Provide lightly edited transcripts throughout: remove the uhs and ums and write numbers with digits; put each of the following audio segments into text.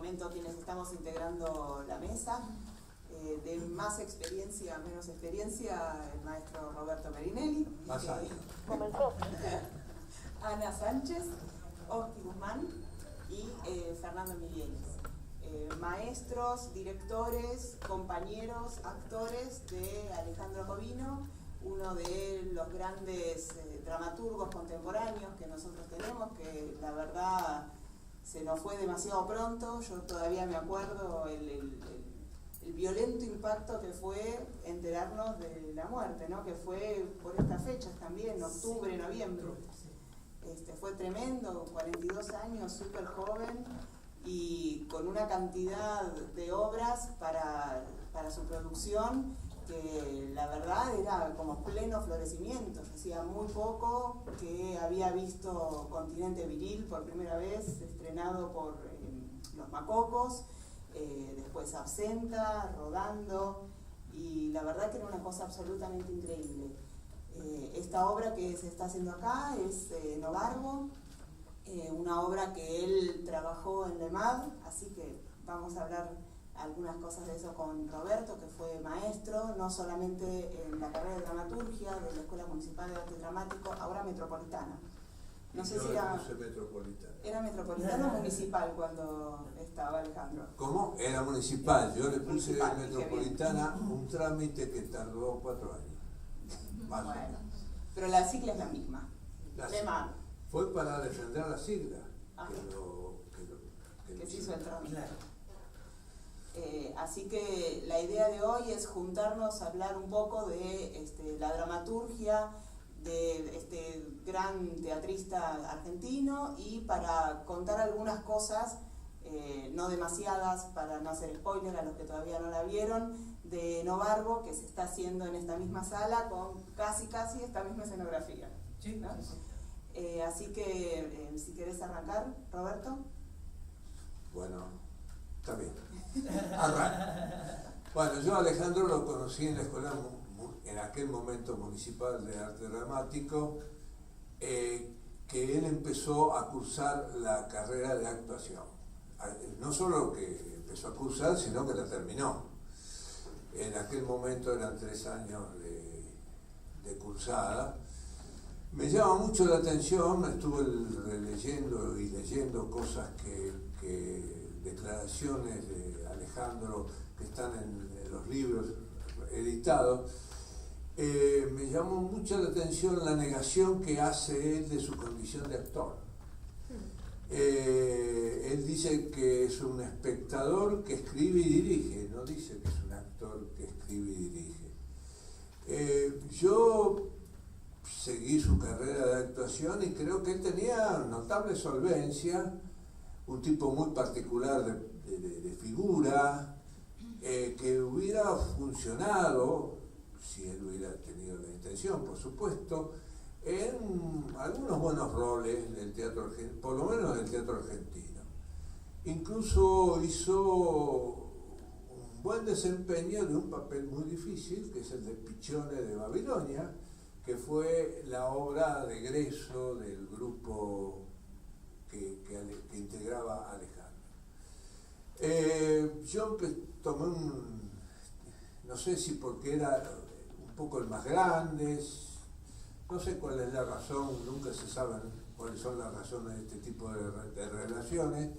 comento quienes estamos integrando la mesa. De más experiencia a menos experiencia, el maestro Roberto Merinelli. Ana Sánchez, Oski Guzmán y Fernando Milienes. Maestros, directores, compañeros, actores de Alejandro Covino, uno de los grandes dramaturgos contemporáneos que nosotros tenemos, que la verdad se nos fue demasiado pronto. Yo todavía me acuerdo el violento impacto que fue enterarnos de la muerte, ¿no? Que fue por estas fechas también, octubre, noviembre. Fue tremendo, 42 años, súper joven y con una cantidad de obras para su producción que la verdad era como pleno florecimiento. Yo hacía muy poco que había visto Continente Viril por primera vez, estrenado por Los Macocos, después Absenta, rodando, y la verdad que era una cosa absolutamente increíble. Esta obra que se está haciendo acá es Novargo, una obra que él trabajó en LEMAD, así que vamos a hablar algunas cosas de eso con Roberto, que fue maestro, no solamente en la carrera de dramaturgia de la Escuela Municipal de Arte Dramático, ahora Metropolitana. No sé si era metropolitana o municipal cuando estaba Alejandro. ¿Cómo? Era municipal. Yo le puse metropolitana un trámite que tardó 4 años. Más bueno, pero la sigla es la misma. LEMAD. Fue para defender la sigla que se hizo el trámite. Claro. Así que la idea de hoy es juntarnos a hablar un poco de la dramaturgia de este gran teatrista argentino y para contar algunas cosas, no demasiadas para no hacer spoiler a los que todavía no la vieron, de Novargo, que se está haciendo en esta misma sala con casi esta misma escenografía. Sí, ¿no? Sí. Así que si querés arrancar, Roberto. Bueno, está bien. Bueno, yo a Alejandro lo conocí en la escuela, en aquel momento municipal de arte dramático, que él empezó a cursar la carrera de actuación. No solo que empezó a cursar, sino que la terminó. En aquel momento eran 3 años de cursada. Me llama mucho la atención, me estuve releyendo y leyendo cosas declaraciones de Alejandro que están en los libros editados. Me llamó mucho la atención la negación que hace él de su condición de actor. Él dice que es un espectador que escribe y dirige, no dice que es un actor que escribe y dirige. Yo seguí su carrera de actuación y creo que él tenía notable solvencia, un tipo muy particular de figura, que hubiera funcionado, si él hubiera tenido la intención, por supuesto, en algunos buenos roles del teatro argentino, por lo menos del teatro argentino. Incluso hizo un buen desempeño de un papel muy difícil, que es el de Pichone de Babilonia, que fue la obra de egreso del grupo que integraba a Alejandro. Yo tomé no sé si porque era un poco el más grande, no sé cuál es la razón, nunca se saben cuáles son las razones de este tipo de relaciones.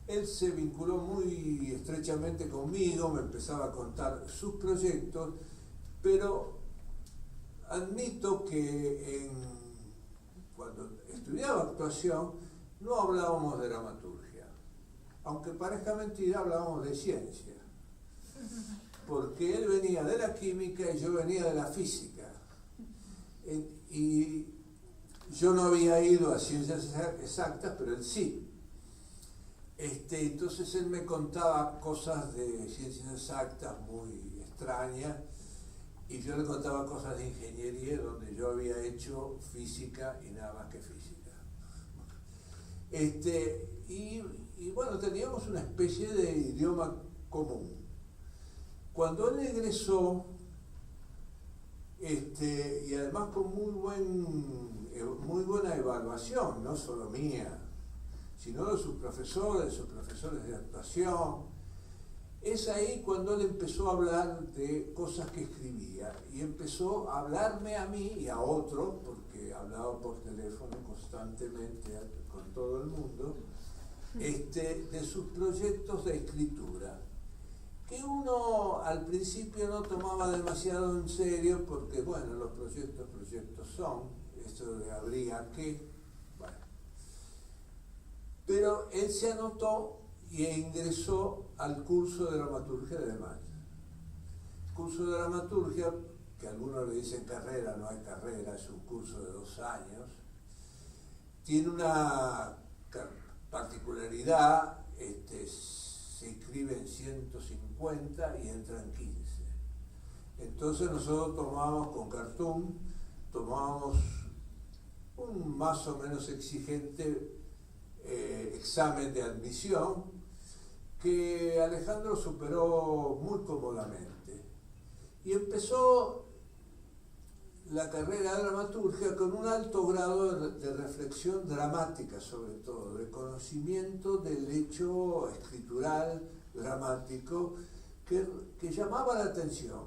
Él se vinculó muy estrechamente conmigo, me empezaba a contar sus proyectos, pero admito que cuando estudiaba actuación no hablábamos de dramaturgia, aunque parezca mentira, hablábamos de ciencia, porque él venía de la química y yo venía de la física, y yo no había ido a ciencias exactas, pero él sí. Entonces él me contaba cosas de ciencias exactas muy extrañas, y yo le contaba cosas de ingeniería donde yo había hecho física y nada más que física. Y bueno, teníamos una especie de idioma común. Cuando él egresó, y además con muy buena evaluación, no solo mía, sino de sus profesores de actuación. Es ahí cuando él empezó a hablar de cosas que escribía y empezó a hablarme a mí y a otros, porque hablaba por teléfono constantemente con todo el mundo, de sus proyectos de escritura, que uno al principio no tomaba demasiado en serio, porque bueno, los proyectos son, eso de habría que, bueno. Pero él se anotó y ingresó al curso de dramaturgia de Maya. Curso de dramaturgia, que algunos le dicen carrera, no hay carrera, es un curso de 2 años. Tiene una particularidad, se inscriben 150 y entran 15. Entonces nosotros tomábamos con Cartoon, tomábamos un más o menos exigente examen de admisión que Alejandro superó muy cómodamente y empezó la carrera de dramaturgia con un alto grado de reflexión dramática, sobre todo, de conocimiento del hecho escritural, dramático, que llamaba la atención.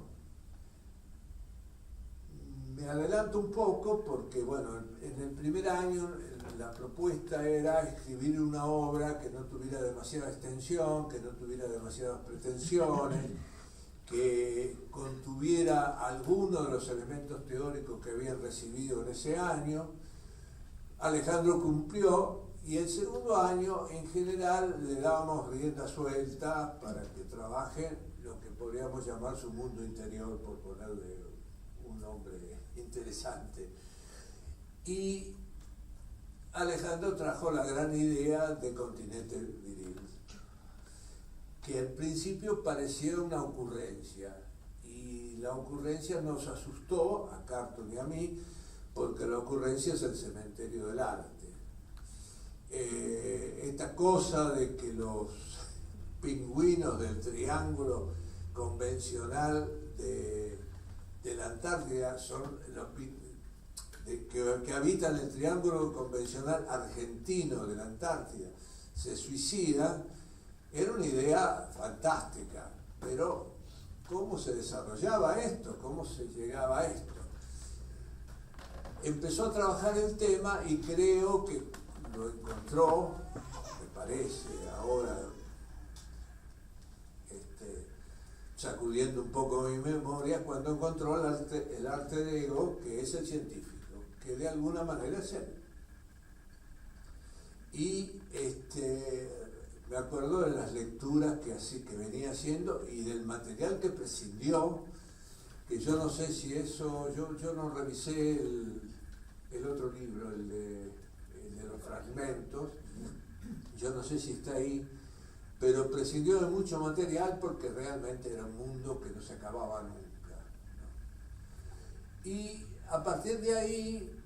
Me adelanto un poco porque, bueno, en el primer año la propuesta era escribir una obra que no tuviera demasiada extensión, que no tuviera demasiadas pretensiones, que contuviera algunos de los elementos teóricos que habían recibido en ese año. Alejandro cumplió y el segundo año en general le dábamos rienda suelta para que trabaje lo que podríamos llamar su mundo interior, por ponerle un nombre interesante. Y Alejandro trajo la gran idea de Continente Viril, que al principio parecía una ocurrencia, y la ocurrencia nos asustó a Cartoon y a mí, porque la ocurrencia es el cementerio del arte. Esta cosa de que los pingüinos del triángulo convencional de la Antártida son los que habitan el triángulo convencional argentino de la Antártida, se suicidan, era una idea fantástica, pero ¿cómo se desarrollaba esto? ¿Cómo se llegaba a esto? Empezó a trabajar el tema y creo que lo encontró, me parece, ahora sacudiendo un poco mi memoria, cuando encontró el alter ego, que es el científico, que de alguna manera es él. Y me acuerdo de las lecturas que venía haciendo y del material que prescindió, que yo no sé si eso, yo no revisé el otro libro, el de los fragmentos, yo no sé si está ahí, pero prescindió de mucho material porque realmente era un mundo que no se acababa nunca, ¿no? Y a partir de ahí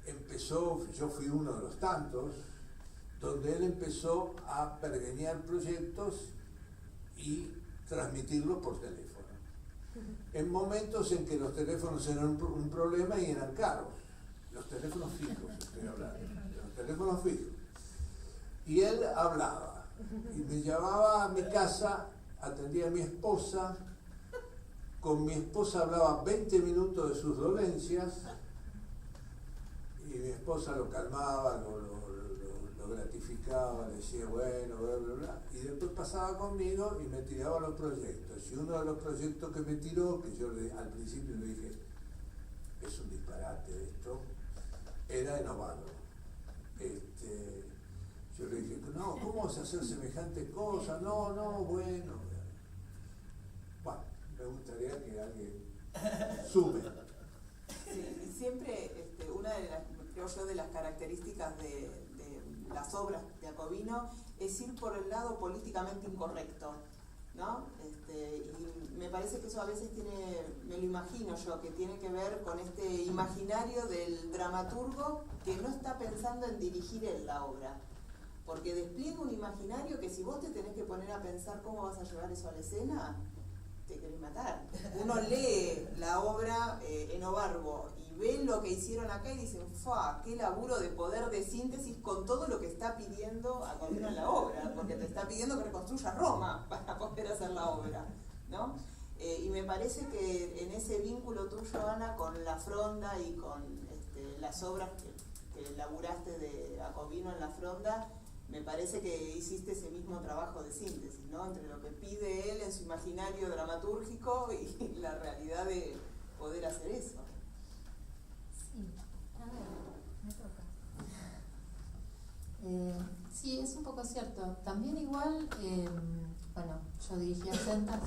empezó, yo fui uno de los tantos, donde él empezó a pergeñar proyectos y transmitirlos por teléfono. En momentos en que los teléfonos eran un problema y eran caros. Los teléfonos fijos, estoy hablando, los teléfonos fijos. Y él hablaba, y me llamaba a mi casa, atendía a mi esposa, con mi esposa hablaba 20 minutos de sus dolencias, y mi esposa lo calmaba, lo gratificaba, le decía bueno, bla, bla, bla, y después pasaba conmigo y me tiraba los proyectos. Y uno de los proyectos que me tiró, que yo al principio le dije, es un disparate esto, era en Ovarro. Yo le dije, no, ¿cómo vas a hacer semejante cosa? No, bueno. Bueno, me gustaría que alguien sume. Sí, siempre una de las, creo yo, de las características de las obras de Jacobino es ir por el lado políticamente incorrecto, ¿no? Y me parece que eso a veces me lo imagino yo, que tiene que ver con este imaginario del dramaturgo que no está pensando en dirigir él la obra, porque despliega un imaginario que si vos te tenés que poner a pensar cómo vas a llevar eso a la escena, te querés matar. Uno lee la obra en Obarbo y ven lo que hicieron acá y dicen, ¡fa! ¡Qué laburo de poder de síntesis con todo lo que está pidiendo Acovino en la obra! Porque te está pidiendo que reconstruyas Roma para poder hacer la obra, ¿no? Y me parece que en ese vínculo tuyo, Ana, con la Fronda y con las obras que laburaste de Acovino en la Fronda, me parece que hiciste ese mismo trabajo de síntesis, ¿no? Entre lo que pide él en su imaginario dramatúrgico y la realidad de poder hacer eso. Sí, a ver, me toca. Sí, es un poco cierto. También igual, bueno, yo dirigí Absenta,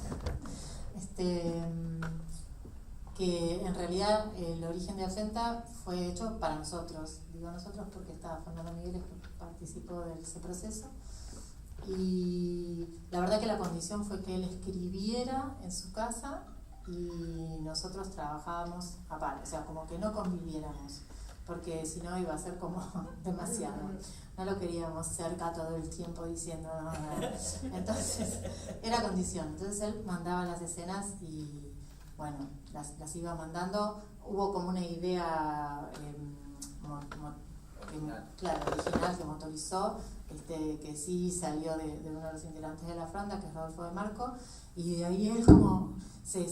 que en realidad el origen de Absenta fue hecho para nosotros. Digo nosotros porque estaba Fernando Migueles, que participó de ese proceso. Y la verdad que la condición fue que él escribiera en su casa y nosotros trabajábamos aparte, o sea, como que no conviviéramos, porque si no iba a ser como demasiado. No lo queríamos cerca todo el tiempo diciendo no. Entonces, era condición. Entonces él mandaba las escenas y, bueno, las iba mandando. Hubo como una idea original que motorizó, que sí salió de uno de los integrantes de la Fronda, que es Rodolfo de Marco, y de ahí él como se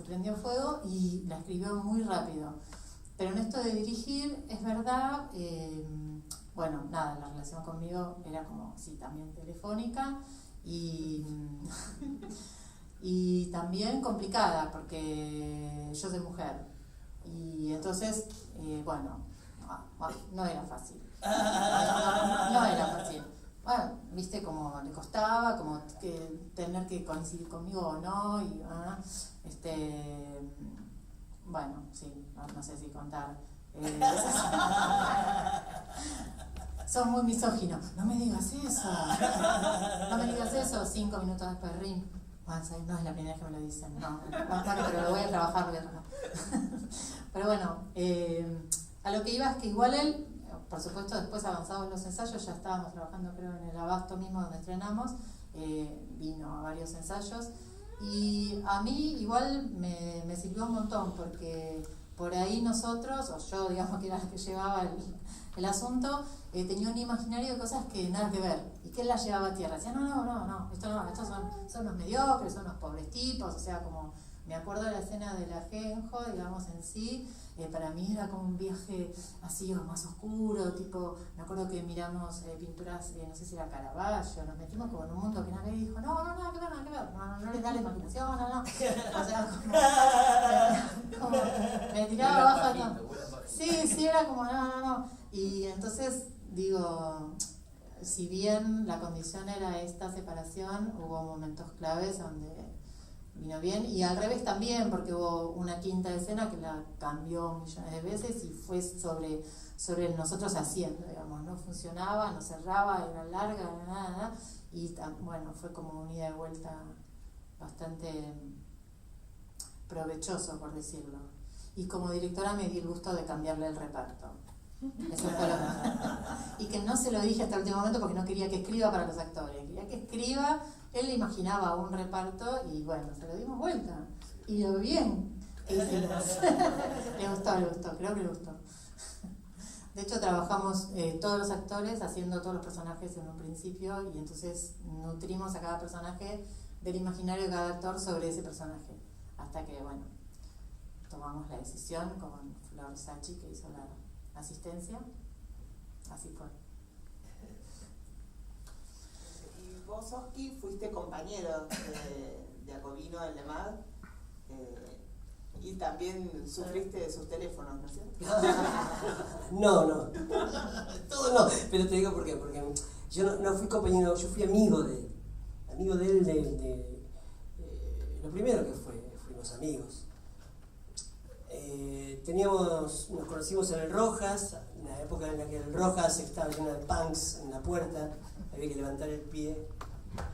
prendió fuego y la escribió muy rápido. Pero en esto de dirigir, es verdad, bueno, nada, la relación conmigo era como, sí, también telefónica y también complicada, porque yo soy mujer. Y entonces, bueno, no era fácil. No era fácil. Bueno, viste como le costaba, como que tener que coincidir conmigo o no, y bueno, sí, no sé si contar. Sos muy misógino. No me digas eso. No me digas eso. 5 minutos después, ring. Bueno, no es la primera vez que me lo dicen. No, pero lo voy a trabajar. Pero bueno, a lo que iba es que igual él, por supuesto, después avanzados los ensayos, ya estábamos trabajando, creo, en el Abasto mismo donde estrenamos, vino a varios ensayos. Y a mí igual me sirvió un montón, porque por ahí nosotros, o yo digamos que era la que llevaba el asunto, tenía un imaginario de cosas que nada que ver, y que él las llevaba a tierra. Decía, no, estos son unos mediocres, son unos pobres tipos, o sea, como me acuerdo de la escena del ajenjo, digamos, en sí, para mí era como un viaje así o más oscuro, tipo, me acuerdo que miramos pinturas, no sé si era Caravaggio, nos metimos como en un mundo que nadie dijo, no, nada que ver, no les da la imaginación, no. O sea, como me tiraba abajo todo. Sí, era como, no. Y entonces, digo, si bien la condición era esta separación, hubo momentos claves donde vino bien, y al revés también, porque hubo una quinta escena que la cambió millones de veces y fue sobre nosotros haciendo, digamos, no funcionaba, no cerraba, era larga, nada, y bueno, fue como un ida y vuelta bastante provechoso, por decirlo. Y como directora me di el gusto de cambiarle el reparto. Eso fue lo mejor. Y que no se lo dije hasta el último momento porque no quería que escriba para los actores, quería que escriba. Él le imaginaba un reparto y bueno, se lo dimos vuelta. Y lo bien que hicimos. Le gustó, creo que le gustó. De hecho, trabajamos todos los actores haciendo todos los personajes en un principio, y entonces nutrimos a cada personaje del imaginario de cada actor sobre ese personaje. Hasta que, bueno, tomamos la decisión con Flor Sachi, que hizo la asistencia. Así fue. Y vos, Oski, fuiste compañero de Acovino en LEMAD, y también sufriste de sus teléfonos, ¿no es cierto? No, todo no, pero te digo por qué, porque yo no fui compañero, yo fui amigo de él, lo primero que fuimos amigos. Nos conocimos en el Rojas, en la época en la que el Rojas estaba lleno de punks en la puerta, había que levantar el pie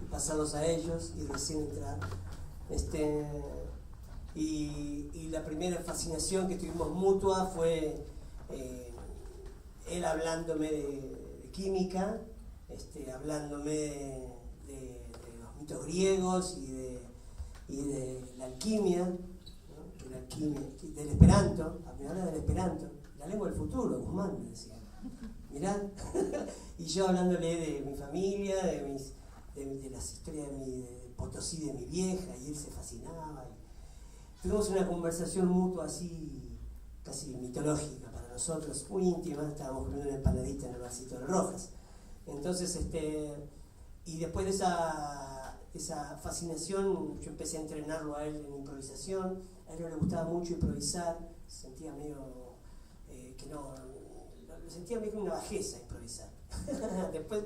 y pasarlos a ellos y recién entrar. Y la primera fascinación que tuvimos mutua fue él hablándome de química, hablándome de los mitos griegos y de la alquimia, ¿no? De la del Esperanto, me habla del Esperanto, la lengua del futuro, Guzmán me decía. Mirá, y yo hablándole de mi familia, de las historias de Potosí, de mi vieja, y él se fascinaba. Y tuvimos una conversación mutua así, casi mitológica para nosotros, muy íntima. Estábamos comiendo una empanadita en el barcito de Rojas. Entonces, y después de esa fascinación, yo empecé a entrenarlo a él en improvisación. A él no le gustaba mucho improvisar, se sentía medio que no, lo sentía medio como una bajeza improvisar. después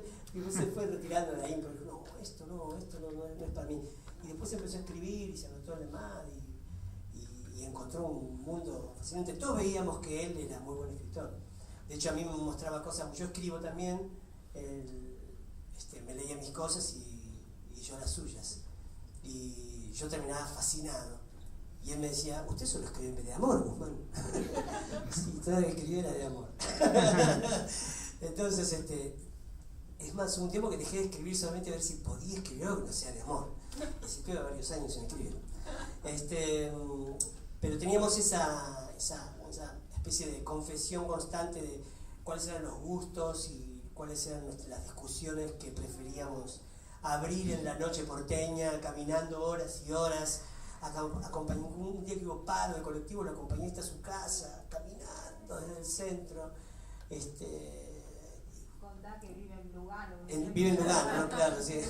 se fue retirando de la impro, dijo, no, esto no es para mí. Y después empezó a escribir y se anotó en el MAD y encontró un mundo fascinante. Todos veíamos que él era muy buen escritor. De hecho, a mí me mostraba cosas, yo escribo también, me leía mis cosas y yo las suyas. Y yo terminaba fascinado. Y él me decía, usted solo escribe de amor, Guzmán. Sí, todo lo que escribía era de amor. Entonces, es más, hubo un tiempo que dejé de escribir solamente a ver si podía escribir algo que no sea de amor. Y así estuve varios años sin escribir. Pero teníamos esa especie de confesión constante de cuáles eran los gustos y cuáles eran las discusiones que preferíamos abrir en la noche porteña, caminando horas y horas. Un día que hubo paro de colectivo, lo acompañé hasta su casa, caminando desde el centro. Contá que vive en Lugano. Vive en Lugano, ¿no? Claro, sí.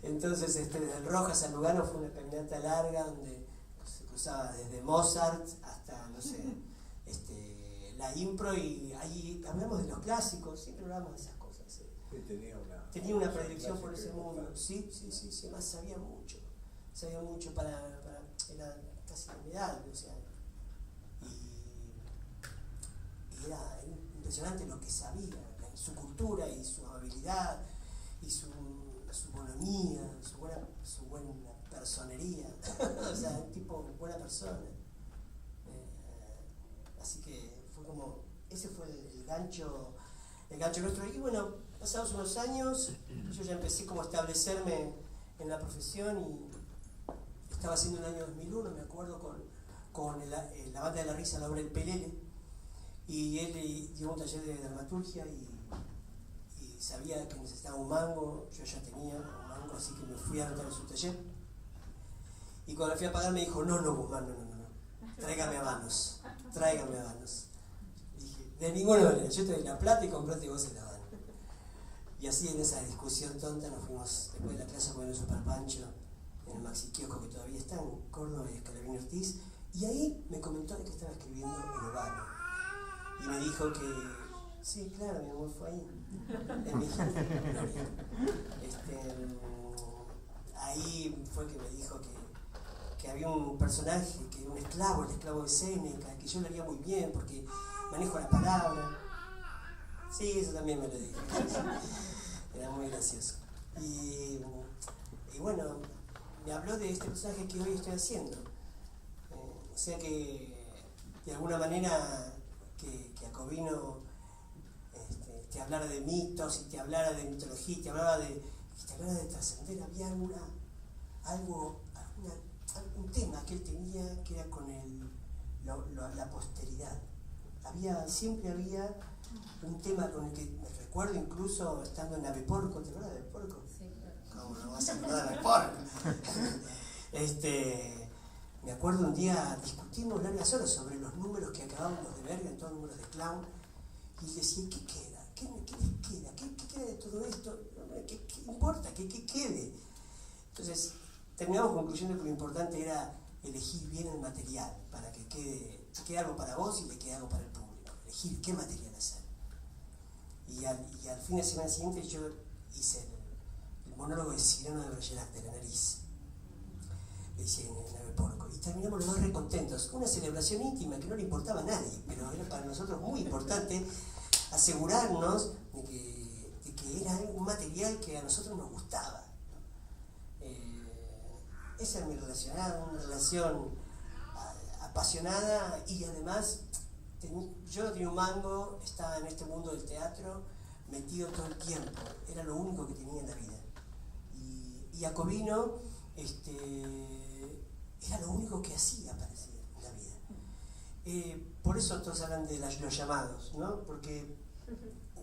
Entonces, desde el Rojas a Lugano fue una caminata larga donde se cruzaba desde Mozart hasta, no sé, la impro, y ahí hablamos de los clásicos, siempre hablamos de esas cosas. ¿Sí? Tenía una predilección por ese mundo. Sí, más sabía mucho era casi la mi edad, o sea, y era impresionante lo que sabía, su cultura y su habilidad y su bonomía, su buena personería, o sea, un tipo buena persona. Así que fue como, ese fue el gancho nuestro. Y bueno, pasados unos años, yo ya empecé como a establecerme en la profesión y estaba haciendo el año 2001, me acuerdo, con la Banda de la Risa, la obra El Pelele, y él dio un taller de dramaturgia y sabía que necesitaba un mango. Yo ya tenía un mango, así que me fui a anotar en su taller, y cuando le fui a pagar me dijo, no, Guzmán, no, tráigame a manos. Dije, de ninguna manera, yo te doy la plata y comprate vos el habano. Y así en esa discusión tonta nos fuimos después de la clase a comer un superpancho en el Maxi Kiosco, que todavía está en Córdoba y Escalabrini Ortiz, y ahí me comentó de que estaba escribiendo El Habano. Y me dijo que, sí, claro, mi amor, fue ahí, en mi ahí fue que me dijo que había un personaje, que era un esclavo, el esclavo de Séneca, que yo lo haría muy bien porque manejo la palabra. Sí, eso también me lo dijo. Era muy gracioso. Y bueno, me habló de este personaje que hoy estoy haciendo. O sea que, de alguna manera, que Jacobino te hablara de mitos y te hablara de mitología y te hablara de trascender. Había un tema que él tenía que era con la posteridad. Siempre había un tema con el que me recuerdo, incluso estando en Naveporco. ¿Te acuerdas de Naveporco? Sí, claro. ¿Cómo no vas a acordar de Naveporco? Me acuerdo un día discutimos largas horas sobre los números que acabábamos de ver, eran todos números de clown, y decía, ¿qué queda? ¿Qué les queda? ¿Qué queda de todo esto? ¿Qué importa? ¿Qué quede? Entonces, terminamos concluyendo que lo importante era elegir bien el material, para que quede algo para vos y le quede algo para el público. Elegir qué material hacer. Y al fin de semana siguiente yo hice el monólogo de Cyrano de Bergerac, de la nariz. Le hice en Naveporco. Y terminamos los dos recontentos. Una celebración íntima que no le importaba a nadie, pero era para nosotros muy importante asegurarnos de que era un material que a nosotros nos gustaba. Esa es mi relación, una relación apasionada, y además yo no tenía un mango, estaba en este mundo del teatro metido todo el tiempo, era lo único que tenía en la vida. Y Jacobino era lo único que hacía por eso todos hablan de los llamados, ¿no? Porque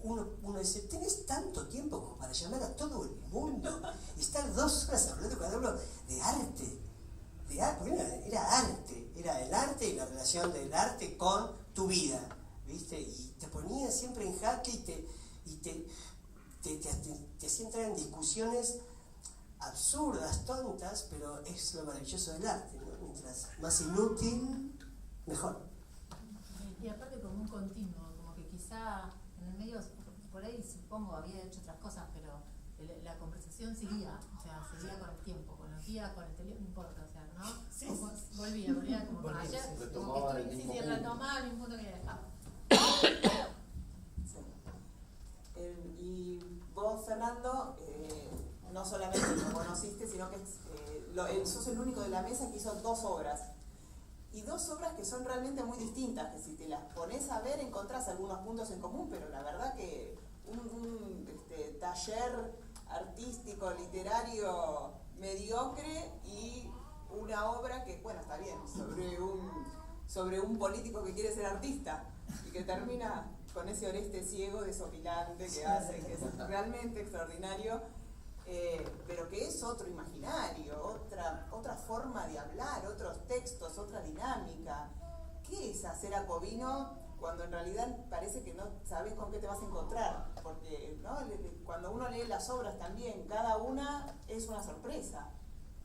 uno dice, tenés tanto tiempo como para llamar a todo el mundo y estar 2 horas hablando cada uno de arte. Porque era arte, era el arte y la relación del arte con tu vida, ¿viste? Y te ponía siempre en jaque y te hacía entrar en discusiones absurdas, tontas, pero es lo maravilloso del arte, ¿no? Mientras más inútil, mejor. Y aparte como un continuo, como que quizá en el medio, por ahí supongo había hecho otras cosas, pero la conversación seguía, o sea, seguía con el tiempo, con los días, con el teléfono, no importa, o sea, ¿no? Sí. Volvía como Volvía, ayer, sí. Retomaba el mismo punto. retomaba el mismo punto que había dejado. Sí. Y vos, Fernando, no solamente lo conociste, sino que sos el único de la mesa que hizo 2 obras. Y 2 obras que son realmente muy distintas, que si te las pones a ver encontrás algunos puntos en común, pero la verdad que un taller artístico, literario mediocre y una obra que, bueno, está bien, sobre un político que quiere ser artista y que termina con ese Oreste ciego desopilante que hace, que es realmente extraordinario, pero que es otro imaginario, otra forma de hablar, otros textos, otra dinámica. ¿Qué es hacer Jacobino cuando en realidad parece que no sabes con qué te vas a encontrar? Porque, ¿no? Cuando uno lee las obras también, cada una es una sorpresa.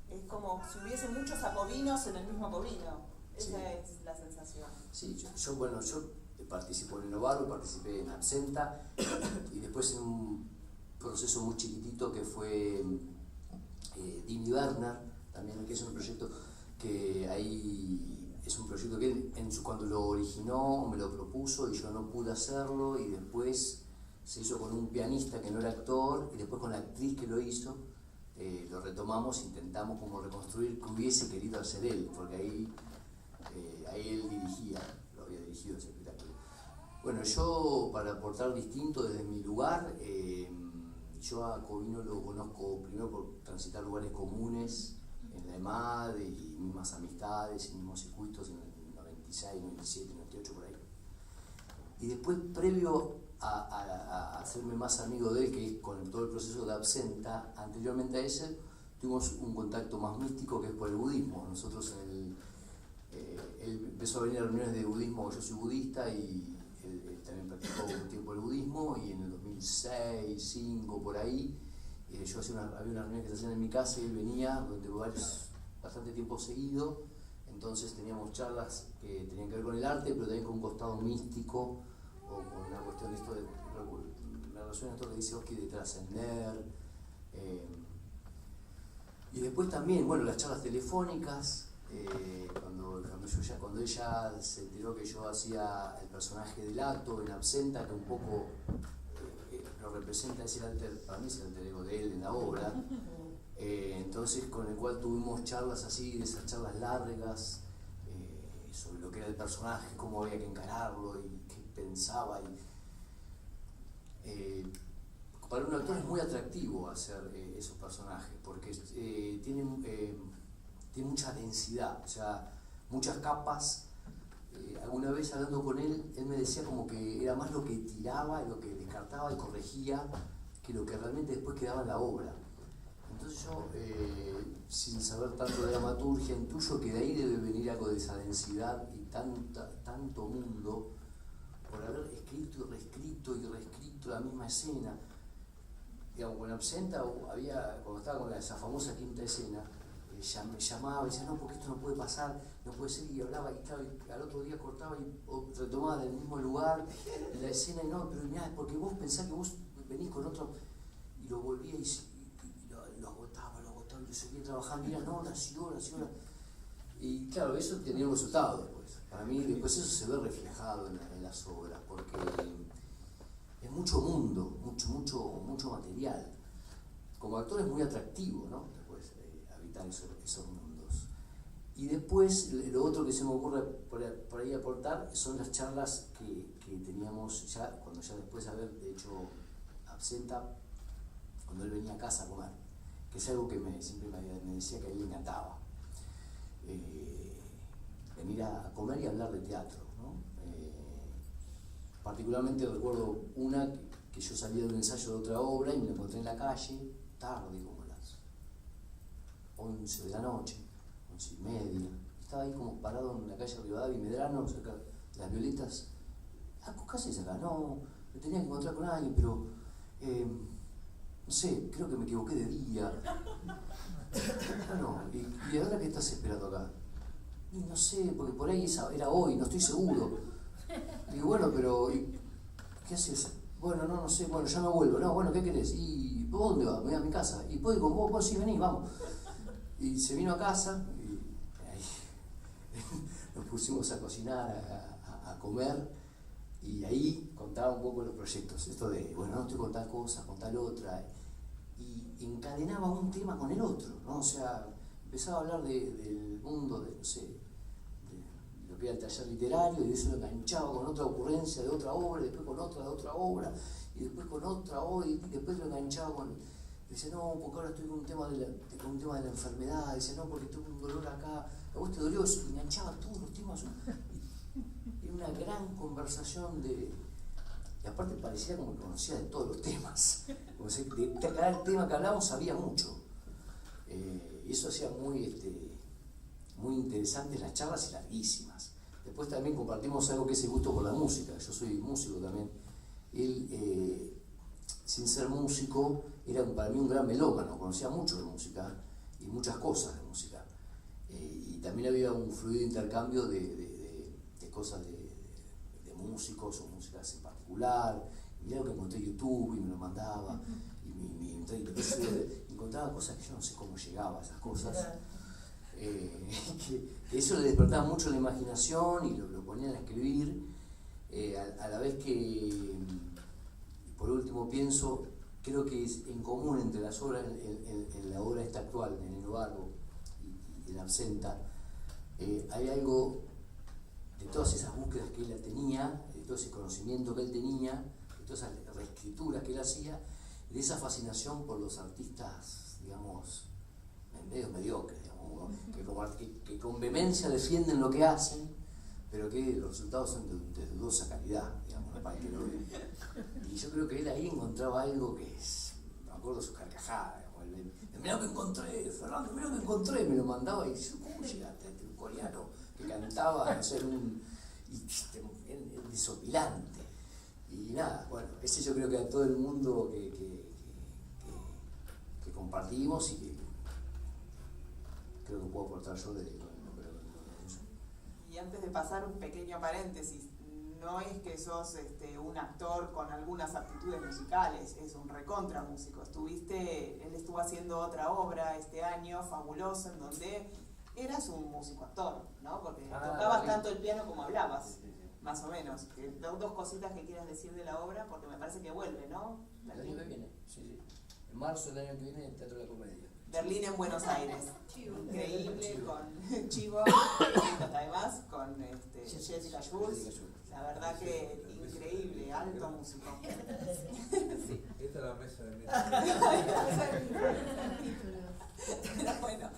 Es como si hubiese muchos jacobinos en el mismo Jacobino. Esa es la sensación. Sí, yo participo en el Novaro, participé en Absenta y después en un proceso muy chiquitito que fue Dini Werner, también, que es un proyecto que ahí es un proyecto que él cuando lo originó me lo propuso y yo no pude hacerlo, y después se hizo con un pianista que no era actor y después con la actriz que lo hizo. Lo retomamos, intentamos como reconstruir que hubiese querido hacer él, porque ahí él dirigía, lo había dirigido ese espectáculo. Bueno, yo, para aportar distinto desde mi lugar, yo a Jacobino lo conozco primero por transitar lugares comunes en la EMAD y mismas amistades y mismos circuitos en el 96, 97, 98, por ahí. Y después, previo a hacerme más amigo de él, que es con todo el proceso de Absenta, anteriormente a ese, tuvimos un contacto más místico que es por el budismo. Nosotros él empezó a venir a reuniones de budismo, yo soy budista y él también practicó un tiempo el budismo, y en el 2006, 2005, por ahí, había una reunión que se hacían en mi casa y él venía durante bastante tiempo seguido. Entonces teníamos charlas que tenían que ver con el arte, pero también con un costado místico, o con una cuestión de esto de la relación a esto que dice Oski de trascender. Y después también, bueno, las charlas telefónicas, cuando ella se enteró que yo hacía el personaje del acto en Absenta, que un poco lo representa, para mí es el alter ego de él en la obra. Entonces, con el cual tuvimos charlas así, de esas charlas largas, sobre lo que era el personaje, cómo había que encararlo y qué pensaba. Para un actor es muy atractivo hacer esos personajes, porque tiene mucha densidad, o sea, muchas capas. Alguna vez hablando con él me decía como que era más lo que tiraba y lo que descartaba y corregía que lo que realmente después quedaba en la obra. Entonces yo, sin saber tanto de dramaturgia, intuyo que de ahí debe venir algo de esa densidad y tanto mundo por haber escrito y reescrito la misma escena. Digamos, con Absenta cuando estaba con esa famosa quinta escena, me llamaba y decía, no, porque esto no puede pasar, no puede ser, y hablaba, y claro, y al otro día cortaba y retomaba del mismo lugar la escena, y no, pero mirá, porque vos pensás que vos venís con otro, y lo volvía y lo agotaba, y seguía trabajando, y eran horas y horas y horas. Y claro, eso tenía un resultado después. Para mí, después eso se ve reflejado en las obras, porque es mucho mundo, mucho material. Como actor es muy atractivo, ¿no? Después, habitar esos mundos. Y después, lo otro que se me ocurre por ahí aportar son las charlas que teníamos cuando ya después de haber hecho Absenta, cuando él venía a casa a comer, que es algo que siempre me decía que a él le encantaba. Venir a comer y hablar de teatro, ¿no? particularmente recuerdo una que yo salía de un ensayo de otra obra y me la encontré en la calle, tarde, como a las 11 de la noche, 11:30. Estaba ahí como parado en la calle Rivadavia y Medrano, cerca de las Violetas. ¿Qué haces acá? No, me tenía que encontrar con alguien, pero no sé, creo que me equivoqué de día. Bueno, ¿y ahora qué estás esperando acá? Y no sé, porque por ahí era hoy, no estoy seguro. Digo, bueno, pero ¿qué haces? Bueno, no sé, bueno, ya me vuelvo. No, bueno, ¿qué querés? ¿Y vos dónde vas? Me voy a mi casa. ¿Y puedo ir con vos? Vos sí, vení, vamos. Y se vino a casa y ahí nos pusimos a cocinar, a comer, y ahí contaba un poco los proyectos. Esto de, bueno, no estoy con tal cosa, con tal otra. Y encadenaba un tema con el otro, ¿no? O sea, empezaba a hablar del mundo, de, no sé, de lo que era el taller literario, y de eso lo enganchaba con otra ocurrencia de otra obra, y después con otra de otra obra, y después con otra obra, y después lo enganchaba con... Dice, no, porque ahora estoy con un tema de la enfermedad. Dice, no, porque tengo un dolor acá. ¿A vos te dolió eso? Y enganchaba todos los temas. Era una gran conversación de... Y aparte parecía como que conocía de todos los temas. Como si de cada tema que hablábamos sabía mucho. Y eso hacía muy interesantes las charlas y larguísimas. Después también compartimos algo que es el gusto por la música. Yo soy músico también. Él, sin ser músico, era para mí un gran melómano, conocía mucho de música y muchas cosas de música. Y también había un fluido intercambio de cosas de músicos o músicas en particular. Mirá lo que encontré en YouTube y me lo mandaba. Y encontraba cosas que yo no sé cómo llegaba a esas cosas. Que eso le despertaba mucho la imaginación y lo ponían a escribir. A la vez que, por último, creo que es en común entre las obras, en la obra esta actual, en el Barbo y en Absenta, hay algo de todas esas búsquedas que él tenía, de todo ese conocimiento que él tenía, de todas esas reescrituras que él hacía, de esa fascinación por los artistas, digamos, medio mediocres, digamos, que con vehemencia defienden lo que hacen, pero que los resultados son de dudosa calidad, digamos, para el que lo ve. Y yo creo que él ahí encontraba algo que es, me acuerdo de su carcajada, mirá lo que encontré, Fernando, mirá lo que encontré, me lo mandaba y yo, ¿cómo llegaste a este coreano que cantaba a ser desopilante? Y nada, bueno, ese yo creo que a todo el mundo que compartimos y que creo que puedo aportar yo de Y antes de pasar un pequeño paréntesis, no es que sos un actor con algunas aptitudes musicales, es un recontra músico. Él estuvo haciendo otra obra este año, fabulosa, en donde eras un músico actor, ¿no? Porque tocabas tanto el piano como hablabas, más o menos. Dos cositas que quieras decir de la obra, porque me parece que vuelve, ¿no? El año que viene, sí. En marzo del año que viene, en el Teatro de la Comedia. Berlín en Buenos Aires. Increíble, con Chivo, además, con Jessica Schultz. La verdad que increíble, alto músico. Sí. Esta es la mesa de Pero bueno,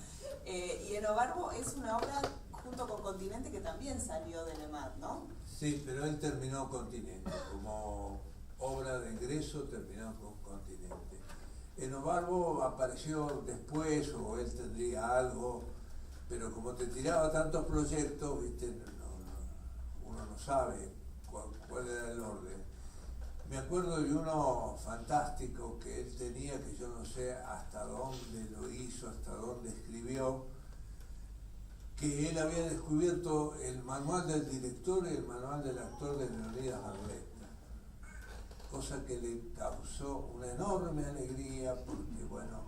y Enobarbo es una obra junto con Continente que también salió de Lemad, ¿no? Sí, pero él terminó Continente. Como obra de ingreso terminó con Continente. Enobarbo apareció después, o él tendría algo, pero como te tiraba tantos proyectos, ¿viste? Uno no sabe cuál era el orden. Me acuerdo de uno fantástico que él tenía, que yo no sé hasta dónde lo hizo, hasta dónde escribió, que él había descubierto el manual del director y el manual del actor de Leonidas Barletta, cosa que le causó una enorme alegría porque, bueno,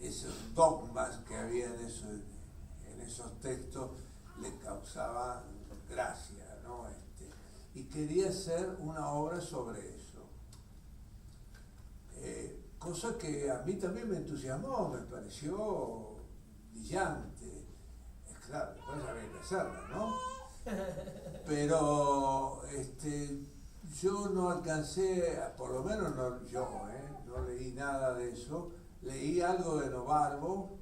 esos dogmas que había en esos textos le causaban gracia, ¿no? Y quería hacer una obra sobre eso. Cosa que a mí también me entusiasmó, me pareció brillante. Es claro, después había que hacerla, ¿no? Pero yo no alcancé, por lo menos no leí nada de eso. Leí algo de Enobarbo,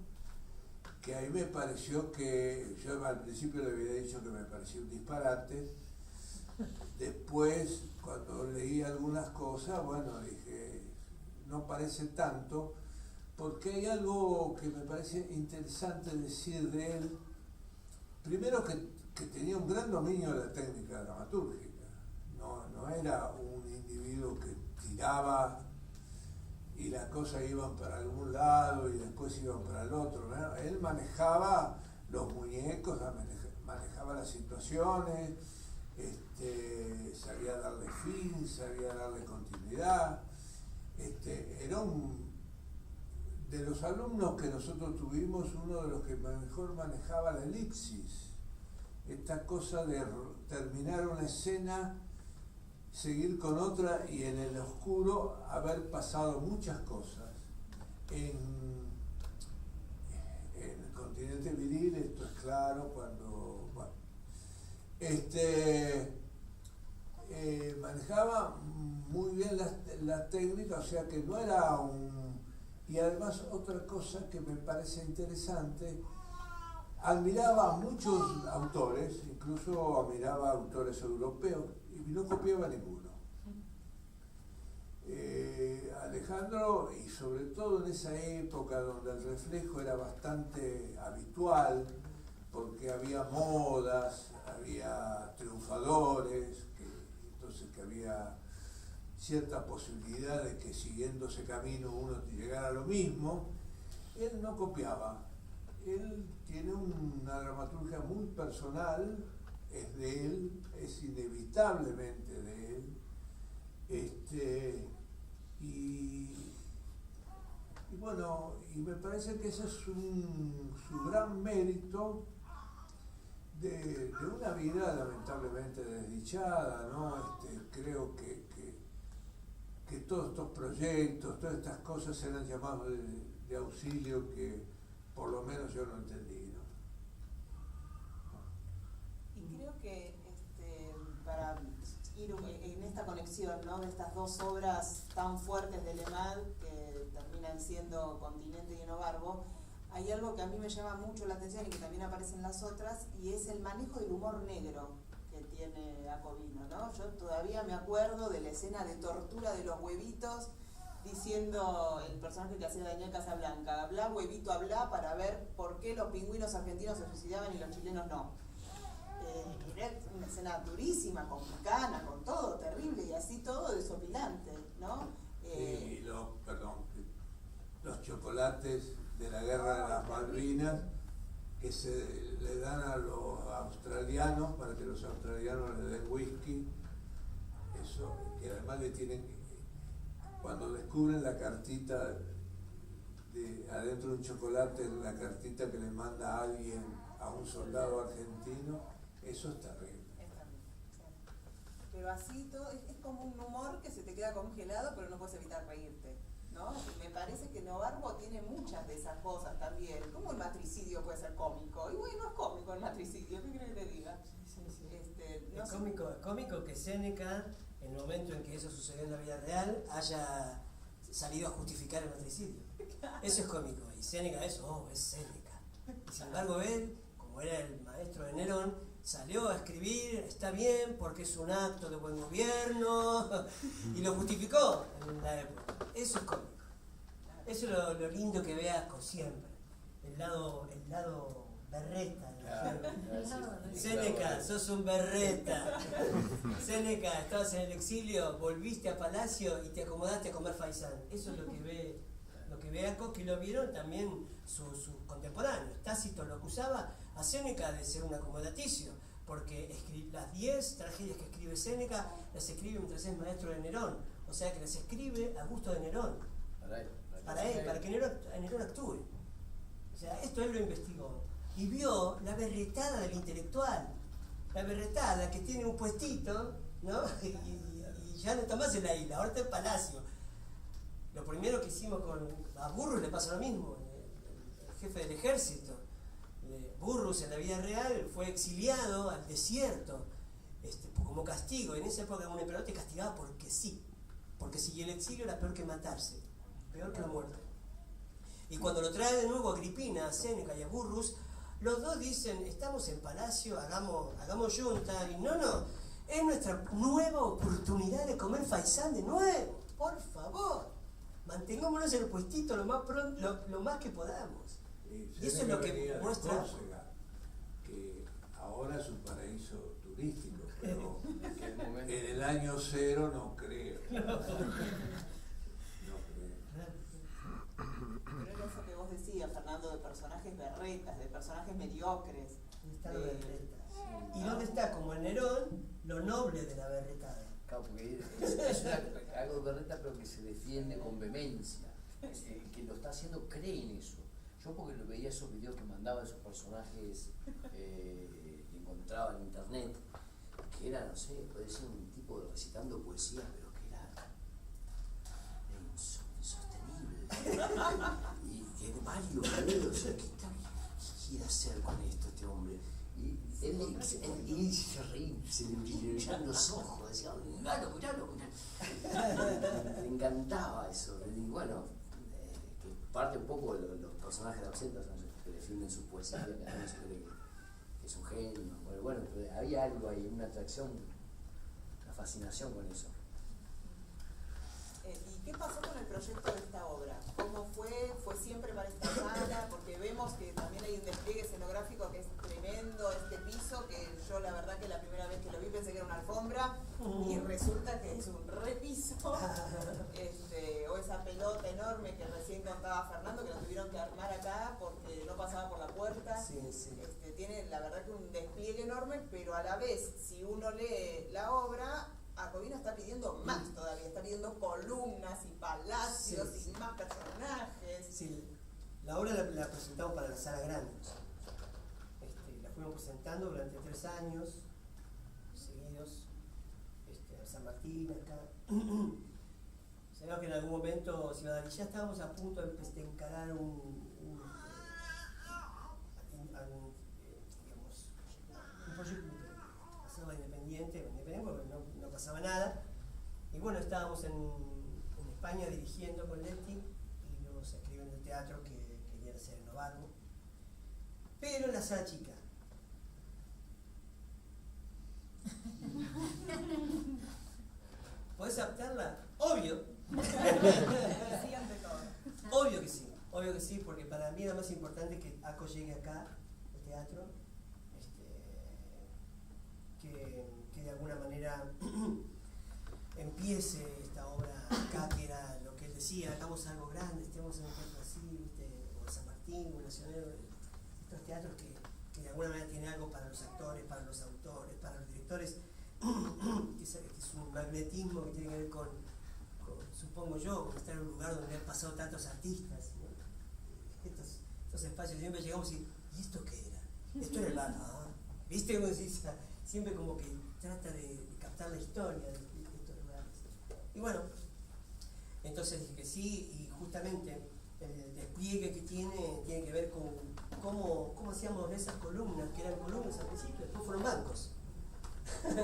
que ahí me pareció que, yo al principio le había dicho que me parecía un disparate, Después, cuando leí algunas cosas, bueno, dije, no parece tanto, porque hay algo que me parece interesante decir de él. Primero que tenía un gran dominio de la técnica dramatúrgica. No era un individuo que tiraba y las cosas iban para algún lado y después iban para el otro, ¿no? Él manejaba los muñecos, manejaba las situaciones, sabía darle fin, sabía darle continuidad. Era de los alumnos que nosotros tuvimos, uno de los que mejor manejaba la elipsis, esta cosa de terminar una escena, seguir con otra y en el oscuro haber pasado muchas cosas. En el continente viril esto es claro cuando, bueno, manejaba muy bien la técnica, o sea que no era un... Y además otra cosa que me parece interesante, admiraba a muchos autores, incluso admiraba a autores europeos, y no copiaba ninguno. Alejandro, y sobre todo en esa época donde el reflejo era bastante habitual, porque había modas, había triunfadores, entonces que había cierta posibilidad de que siguiendo ese camino uno llegara a lo mismo, él no copiaba. Él tiene una dramaturgia muy personal, es de él, es inevitablemente de él, y bueno, y me parece que ese es su gran mérito de una vida lamentablemente desdichada, ¿no? Creo que todos estos proyectos, todas estas cosas eran llamados de auxilio que por lo menos yo no entendí, ¿no? Y creo que para ir en esta conexión, ¿no?, de estas dos obras tan fuertes de Lemad que terminan siendo Continente y Enobarbo, hay algo que a mí me llama mucho la atención y que también aparece en las otras, y es el manejo del humor negro que tiene Acovino, ¿no? Yo todavía me acuerdo de la escena de tortura de los huevitos, diciendo el personaje que hacía Daniel Casablanca, habla huevito, habla, para ver por qué los pingüinos argentinos se suicidaban y los chilenos no. Era una escena durísima, con picana, con todo, terrible, y así todo desopilante, ¿no? Los chocolates de la guerra de las Malvinas que se le dan a los australianos para que los australianos le den whisky, eso, que además le tienen, cuando descubren la cartita adentro de un chocolate, la cartita que le manda a alguien, a un soldado argentino, eso es terrible. Es terrible, sí. Pero así todo, es como un humor que se te queda congelado, pero no puedes evitar reírte, ¿no? Me parece que Enobarbo tiene muchas de esas cosas también. ¿Cómo el matricidio puede ser cómico? Y bueno, es cómico el matricidio, ¿qué crees que te diga? Sí. No Es cómico que Séneca, en el momento en que eso sucedió en la vida real, haya salido a justificar el matricidio. Eso es cómico. Y Séneca es Séneca. Y sin embargo él, como era el maestro de Nerón, salió a escribir, está bien, porque es un acto de buen gobierno, y lo justificó en la época. Eso es cómico. Eso es lo lindo que veas siempre. El lado berreta. Séneca, sos un berreta. Séneca, estabas en el exilio, volviste a Palacio y te acomodaste a comer faisán. Eso es lo que ve Aco, que lo vieron también sus contemporáneos. Tácito lo acusaba a Séneca de ser un acomodaticio, porque las 10 tragedias que escribe Séneca las escribe mientras es maestro de Nerón, o sea que las escribe a gusto de Nerón, para que Nerón actúe. O sea, esto él lo investigó y vio la berretada del intelectual, la berretada que tiene un puestito, ¿no? y ya no está más en la isla, ahora está en Palacio. Lo primero que hicimos a Burrus le pasa lo mismo, el jefe del ejército. Burrus en la vida real fue exiliado al desierto como castigo. En esa época un emperador te castigaba porque sí, y el exilio era peor que matarse, peor que la muerte. Y cuando lo trae de nuevo Agripina, a Séneca y a Burrus, los dos dicen, estamos en Palacio, hagamos junta, y no, Es nuestra nueva oportunidad de comer faisán de nuevo. Por favor, mantengámonos en el puestito lo más que podamos. Y eso es lo que muestra. Córcega, que ahora es un paraíso turístico, pero en el año cero no creo. No creo. Pero era eso que vos decías, Fernando, de personajes berretas, de personajes mediocres. ¿Dónde está la berreta? ¿Y dónde está, como en Nerón, lo noble de la berretada? Claro, porque algo de berreta, pero que se defiende con vehemencia. Que lo está haciendo, cree en eso. Yo porque lo veía esos videos que mandaba esos personajes que encontraba en internet, que era, no sé, puede ser un tipo recitando poesía, pero que era insostenible. Y que Mario, o sea, ¿qué quiere hacer con esto este hombre? Y él se reía, se le brillaban los ojos, decía, miralo. Le encantaba eso. Y bueno, que parte un poco de los personajes de Absenta, son los que defienden su poesía, que además se cree que es un genio. Bueno, pero había algo ahí, una atracción, una fascinación con eso. ¿Y qué pasó con el proyecto de esta obra? ¿Cómo fue? ¿Fue siempre para esta sala? Porque vemos que también hay un despliegue escenográfico que es tremendo, este piso, que yo la verdad que la primera vez que lo vi pensé que era una alfombra y resulta que es un repiso. O esa pelota enorme que recién contaba Fernando, que la tuvieron que armar acá porque no pasaba por la puerta. Sí. Tiene la verdad que un despliegue enorme, pero a la vez, si uno lee la obra, Acovino está pidiendo más todavía, está pidiendo columnas y palacios y más personajes. Sí, la obra la presentamos para la sala grande. La fuimos presentando durante 3 años seguidos, a San Martín, acá. Sabíamos que en algún momento se iba a dar, y ya estábamos a punto de encarar un proyecto pasaba independiente porque no pasaba nada. Y bueno, estábamos en España dirigiendo con Leti y nos escriben del teatro que querían hacer en Novarno, pero en la sala chica. ¿Podés adaptarla? Obvio. Decían de todo. Obvio que sí, porque para mí era más importante que ACO llegue acá, al teatro, que de alguna manera empiece esta obra acá, que era lo que él decía, hagamos algo grande, estemos en un teatro así, o San Martín, o Nacional, estos teatros que de alguna manera tienen algo para los actores, para los autores, para los directores, que es un magnetismo que tiene que ver con supongo yo, con estar en un lugar donde han pasado tantos artistas, ¿no? Estos espacios, siempre llegamos y ¿esto qué era? Esto era el bar, ¿viste? Como decís, siempre como que trata de captar la historia de estos lugares. Y bueno, entonces dije que sí, y justamente el despliegue que tiene que ver con cómo hacíamos esas columnas, que eran columnas al principio, después fueron bancos.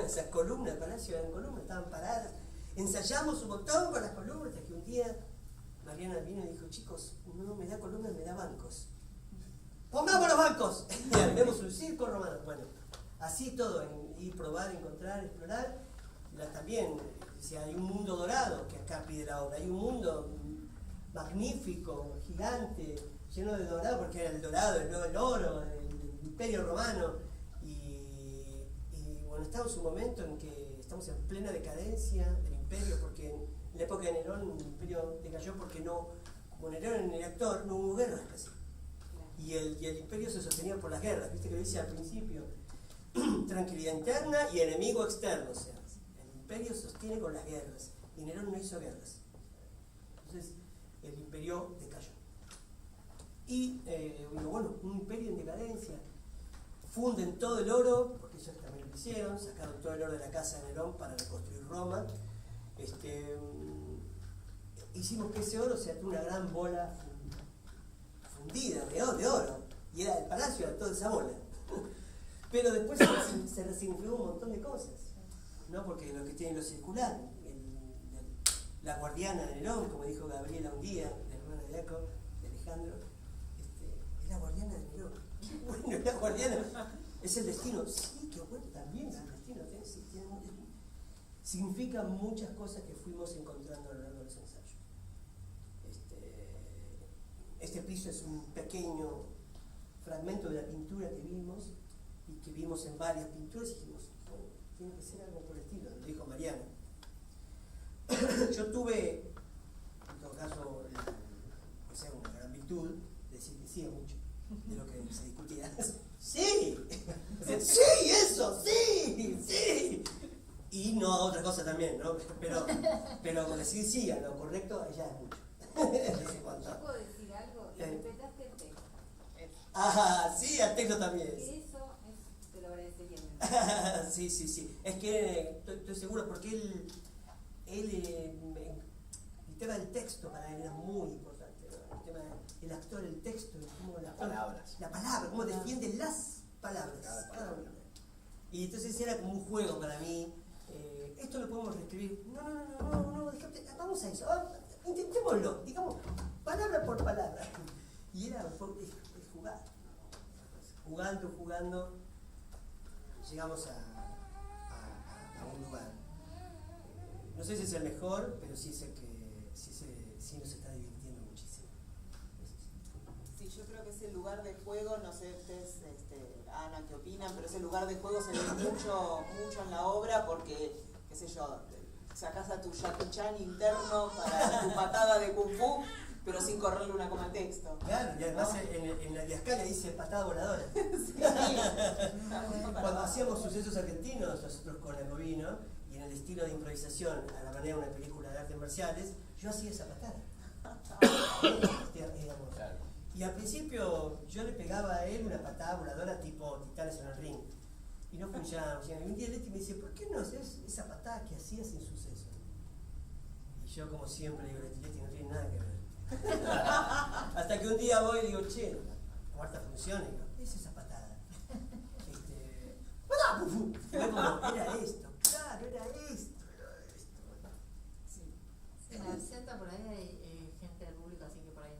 Esas columnas, el palacio eran columnas, estaban paradas. Ensayamos un montón con las columnas, hasta que un día Mariana vino y dijo, chicos, no me da columnas, me da bancos. ¡Pongamos los bancos! Y armemos un circo romano. Bueno, así todo, ir, probar, encontrar, explorar. También, hay un mundo dorado que acá pide la obra, hay un mundo magnífico, gigante, lleno de dorado, porque era el dorado, el oro, el imperio romano. Y bueno, estamos en un momento en que estamos en plena decadencia del imperio, porque en la época de Nerón el imperio decayó porque como Nerón era el actor, no hubo guerras casi. Y el imperio se sostenía por las guerras, viste que lo dice al principio, tranquilidad interna y enemigo externo, o sea, el imperio sostiene con las guerras, y Nerón no hizo guerras. Entonces, el imperio decayó. Y, bueno, un imperio en decadencia, funden todo el oro, porque ellos también lo hicieron, sacaron todo el oro de la casa de Nerón para reconstruir Roma. Hicimos que ese oro se ató una gran bola fundida de oro, y era el palacio, era toda esa bola. Pero después se resignificó un montón de cosas, ¿no? Porque lo que tiene lo circular, la guardiana de Nerón, como dijo Gabriela un día, la hermana de Jacob, de Alejandro, es la guardiana de Nerón. Bueno, la guardiana es el destino. Sí, qué bueno, también es el destino. Sí, significa muchas cosas que fuimos encontrando a lo largo de los ensayos. Este piso es un pequeño fragmento de la pintura que vimos y que vimos en varias pinturas y dijimos, bueno, tiene que ser algo por el estilo, lo dijo Mariana. Yo tuve, en todo caso, una gran virtud de decir que sí a mucho de lo que se discutía. ¡Sí! ¡Sí, eso! ¡Sí! ¡Sí! Y no a otra cosa también, ¿no? Pero decir sí a lo correcto ya es mucho. ¿Yo puedo decir algo? Y respetaste el texto. Ah, sí, al texto también. Que eso te lo agradecería. Sí. Es que estoy seguro porque el tema del texto para él era muy importante, ¿no? El tema del actor, el texto, cómo las palabras. La palabra, cómo defiende las palabras. Cada una. Y entonces era como un juego para mí. Esto lo podemos reescribir. No, vamos a eso. Intentémoslo, digamos, palabra por palabra. Y era jugar. Jugando, llegamos a un lugar. No sé si es el mejor, pero sí es el que sí nos está divirtiendo muchísimo. Sí, yo creo que es el lugar de juego, no sé ustedes, Ana, qué opinan, pero ese lugar de juego se ve mucho en la obra porque, qué sé yo, sacás a tu Jackie Chan interno para tu patada de Kung Fu, pero sin correrle una coma al texto. Claro, y además en la diascalia dice patada voladora. Sí. Cuando hacíamos Sucesos Argentinos, nosotros con el Bovino, y en el estilo de improvisación, a la manera de una película de artes marciales, yo hacía esa patada. Claro. Y al principio yo le pegaba a él una patada voladora tipo Titanes en el ring. Y no funcionaba. Y un día Leti me dice, ¿por qué no haces esa patada que hacías en Suceso? Y yo, como siempre, digo, Leti, no tiene nada que ver. Hasta que un día voy y digo, che, la cuarta función, y digo, ¿qué es esa patada? Fue como, era esto, claro, era esto. Sí. En la absenta por ahí hay gente del público, así que por ahí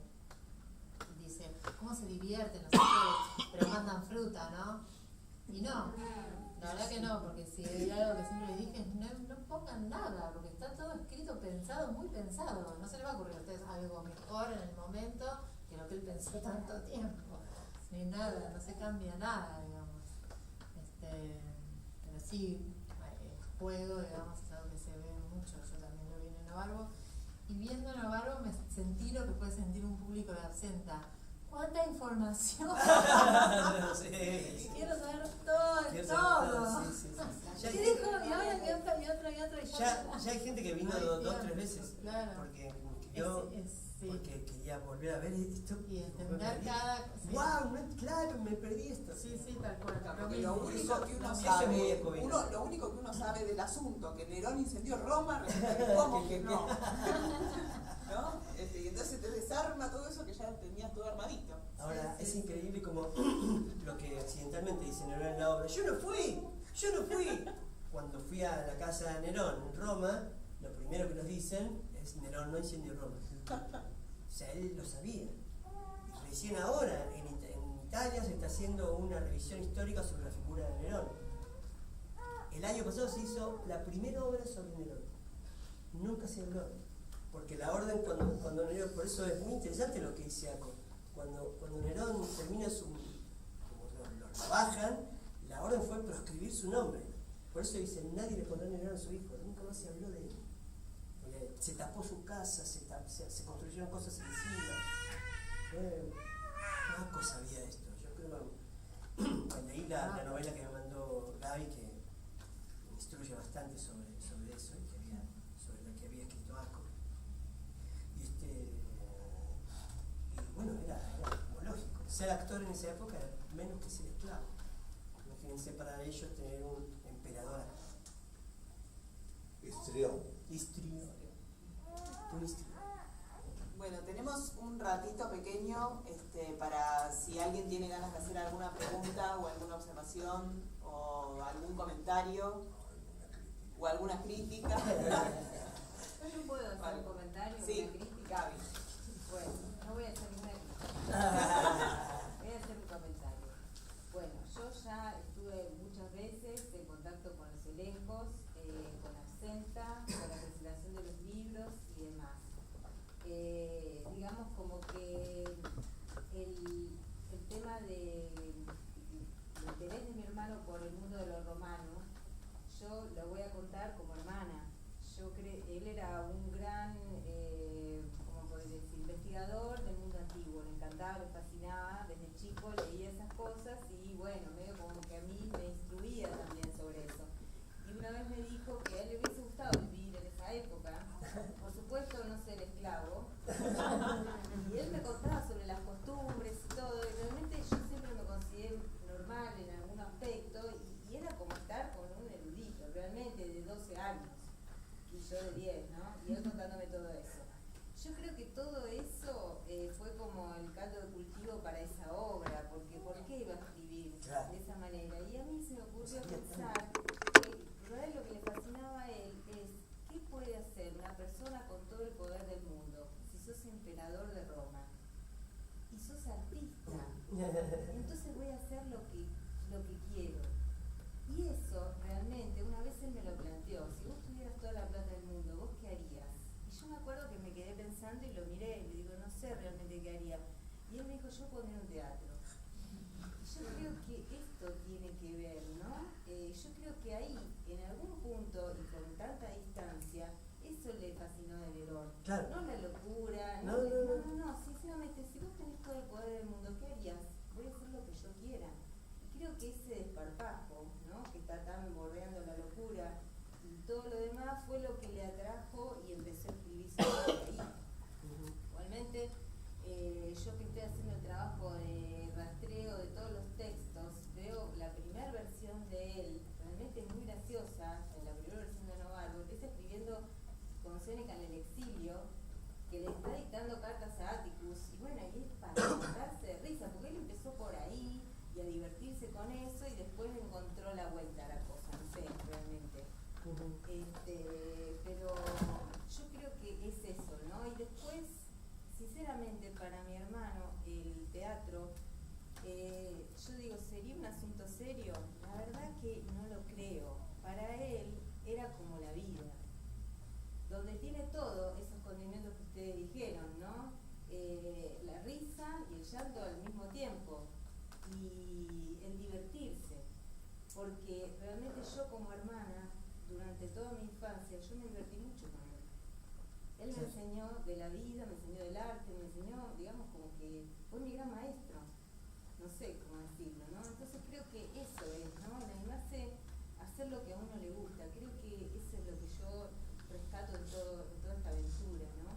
dice, ¿cómo se divierten? No sé qué, pero mandan fruta, ¿no? Y no, la verdad que no, porque si hay algo que siempre les dije, no pongan nada, porque está todo escrito, pensado, muy pensado. No se les va a ocurrir a ustedes algo mejor en el momento que lo que él pensó tanto tiempo. Ni nada, no se cambia nada, digamos. Pero sí, el juego, digamos, es algo que se ve mucho. Yo también lo vi en Novarbo. Y viendo Novarbo me sentí lo que puede sentir un público de absenta. ¡Cuánta información! Sí. Quiero saber todo. Sí. ¿Qué dijo? Y ahora, y otra. Y Ya hay gente que vino Ay, dos, Dios. 3 veces. Claro. Porque yo Sí. porque quería volver a ver esto. Y entender cada... ¡Wow! Claro, me perdí esto. Sí, tal cual. Porque lo único que uno Eso es sabe, muy escobino. lo único que uno sabe del asunto, que Nerón incendió Roma, ¿cómo que no? ¿No? Y entonces te desarma todo eso que ya tenías todo armadito. Ahora, es increíble como lo que accidentalmente dice Nerón en la obra. ¡Yo no fui! Cuando fui a la casa de Nerón en Roma, lo primero que nos dicen es Nerón no incendió Roma. O sea, él lo sabía. Y recién ahora, en Italia, se está haciendo una revisión histórica sobre la figura de Nerón. El año pasado se hizo la primera obra sobre Nerón. Nunca se habló. Porque la orden, cuando Nerón, por eso es muy interesante lo que dice Aco. Cuando Nerón termina como lo bajan, la orden fue proscribir su nombre. Por eso dicen, nadie le pondrá Nerón a su hijo. Nunca más se habló de él. Porque se tapó su casa, se construyeron cosas encima. Aco sabía esto. Yo creo que leí la novela que me mandó Gaby, que me instruye bastante sobre eso, sobre lo que había escrito Aco. Y bueno, era como lógico. Ser actor en esa época era menos que ser esclavo. Imagínense para ellos tener un emperador. Histrión. Un histrión. Bueno, tenemos un ratito pequeño para si alguien tiene ganas de hacer alguna pregunta o alguna observación o algún comentario o alguna crítica. ¿Yo puedo hacer un comentario o Sí, una crítica? Gaby. Bueno, no voy a hacer ninguna crítica. Voy a hacer un comentario. Bueno, yo ya estuve muchas veces en contacto con los elencos, con Absenta, para la presentación de los libros y demás. Digamos como que el tema del interés de mi hermano por el mundo de lo romano, yo lo voy a contar como hermana. Él era un gran, ¿cómo podés decir?, investigador del mundo antiguo, le encantaba, le fascinaba, desde chico leía esas cosas y bueno, medio como que a mí me instruía también sobre eso. Y una vez me dijo que a él le hubiese gustado vivir en esa época, por supuesto no ser esclavo, y él me contaba sobre las costumbres y todo, y realmente yo siempre me consideré normal en algún aspecto, y era como estar con un erudito, realmente de 12 años. Y yo de 10, ¿no? Y él contándome todo eso. Yo creo que todo eso fue como el caldo de cultivo para esa obra, porque ¿por qué iba a escribir de esa manera? Y a mí se me ocurrió pensar que a él lo que le fascinaba a él es ¿qué puede hacer una persona con todo el poder del mundo si sos emperador de Roma y sos artista? Entonces voy a hacer lo que quiero. Y eso realmente, una vez él me lo planteó, si vos tuvieras toda la plata del mundo, ¿vos qué harías? Y yo me acuerdo que me quedé pensando y lo miré y le digo, no sé realmente qué haría. Y él me dijo, yo pondría un teatro. Y yo creo que esto tiene que ver, ¿no? Yo creo que ahí, en algún punto y con tanta distancia, eso le fascinó de Nerón. Claro. No la locura, no, sinceramente, si vos tenés todo el poder del mundo, ¿qué harías? Voy a hacer lo que yo quiera. Creo que ese desparpajo, ¿no?, que está tan bordeando la locura y todo lo demás fue lo que le atrajo y empezó a escribir sobre ahí. Igualmente, yo que estoy haciendo el trabajo de rastreo de todos los textos, veo la primera versión de él, realmente muy graciosa, en la primera versión de Novarro, que está escribiendo con Séneca en el exilio, que le está dictando cartas a Atticus, y bueno, y es para matarse de risa, porque él empezó por ahí, y a divertirse con eso y después encontró la vuelta a la cosa, no sé, realmente. Pero yo creo que es eso, ¿no? Y después, sinceramente, para mi hermano, el teatro, yo digo, ¿sería un asunto serio? La verdad que no lo creo. Para él era como la vida, donde tiene todo esos condimentos que ustedes dijeron, ¿no? La risa y el llanto al mismo tiempo. Y el divertirse, porque realmente yo como hermana, durante toda mi infancia, yo me divertí mucho con él. Él me enseñó de la vida, me enseñó del arte, me enseñó, digamos, como que fue mi gran maestro, no sé cómo decirlo, ¿no? Entonces creo que eso es, ¿no? El animarse a hacer lo que a uno le gusta, creo que eso es lo que yo rescato en toda esta aventura, ¿no?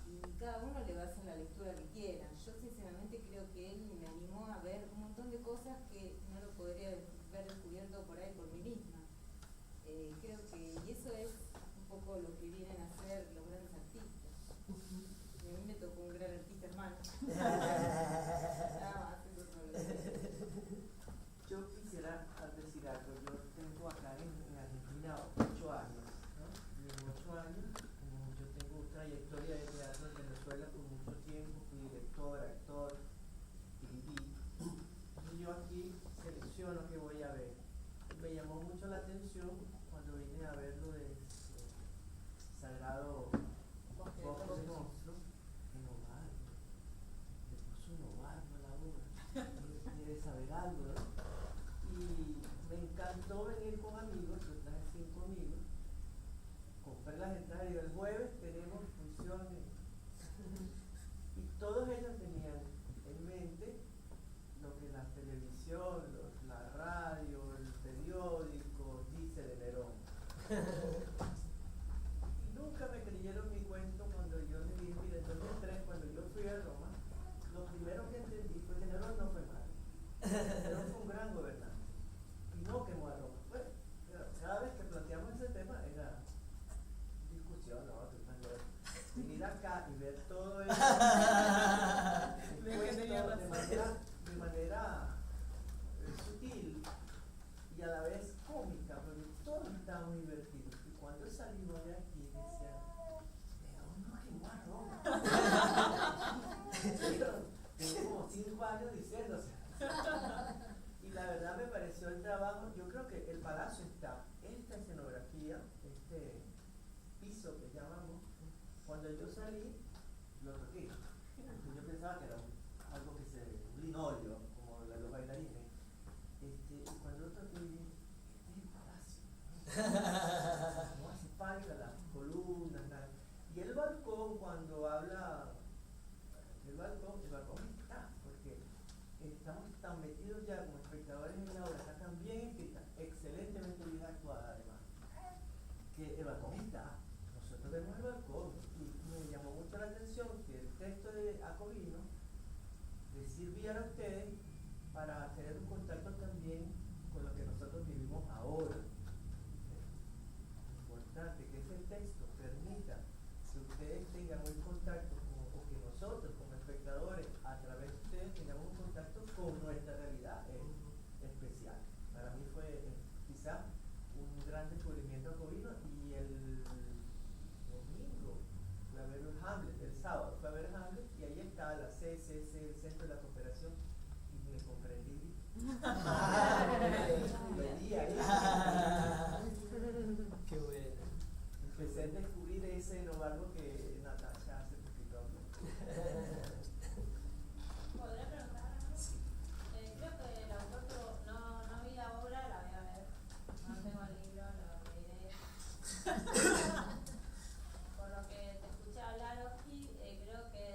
Y cada uno le va a hacer la lectura que quiera. Yo sinceramente creo que él me animó a ver un montón de cosas que no lo podría haber descubierto por ahí por mí misma. Creo que y eso es un poco lo que vienen a hacer los grandes artistas. Y a mí me tocó un gran artista hermano. Nada más, eso es todo lo que Yo quisiera decir algo. Yo tengo acá en Argentina 8 años, ¿no? Y en 8 años, como yo tengo trayectoria de teatro en Venezuela por mucho tiempo, fui director, actor, dirigí. Y yo aquí selecciono qué voy a ver. Me llamó mucho la atención cuando vine a ver lo de Sagrado Bosque de Monstruos en Ovar. Le puso un Ovar a la obra. Quiere saber algo, ¿no? Y me encantó venir con amigos, yo traje 5 amigos, compré las entradas y el jueves tenemos funciones. Y todos ellos tenían en mente lo que la televisión, la radio, el periódico dice de Nerón. Y nunca me creyeron mi cuento cuando yo les dije, mire, en 2003, cuando yo fui a Roma, lo primero que entendí fue que Nerón no fue malo. Nerón fue un gran gobernante y no quemó a Roma. Bueno, cada vez que planteamos ese tema era discusión, ¿no? Venir acá y ver todo eso de manera sutil y a la vez cómica, porque todos estábamos divertidos. Y cuando salimos de aquí decían, Nerón no quemó a Roma. Tengo como 5 años diciéndose. Y la verdad me pareció el trabajo, yo creo que el palacio está, esta escenografía, este Cuando yo salí, lo toqué. Porque yo pensaba que era algo que un linoleo, como los bailarines. Y cuando lo toqué, dije, este es el palacio. No hace falta las columnas, nada. Y el balcón, cuando habla, el balcón está, porque estamos tan metidos ya como espectadores en la obra, está tan bien escrita, excelentemente bien actuada además, que el balcón está. Nosotros vemos el balcón y me llamó mucho la atención que el texto de Acovino les sirviera a ustedes para tener un contacto también con lo que nosotros vivimos ahora. Importante que ese texto permita que ustedes tengan un contacto o que nosotros como espectadores a través de ustedes tengamos un contacto con nuestra realidad especial. Para mí fue quizá un gran descubrimiento Acovino, y el domingo fue a ver el Hamlet, el sábado fue a ver Hamlet, y ahí está la CCC, el Centro de la Cooperación, y me comprendí. Qué bueno. Empecé a descubrir ese novargo que Natasha hace poquito habló. ¿Podría preguntar? Sí. Creo que el autor no vi la obra, la voy a ver. No tengo el libro, lo leeré. Por lo que te escuché hablar, Oski, creo que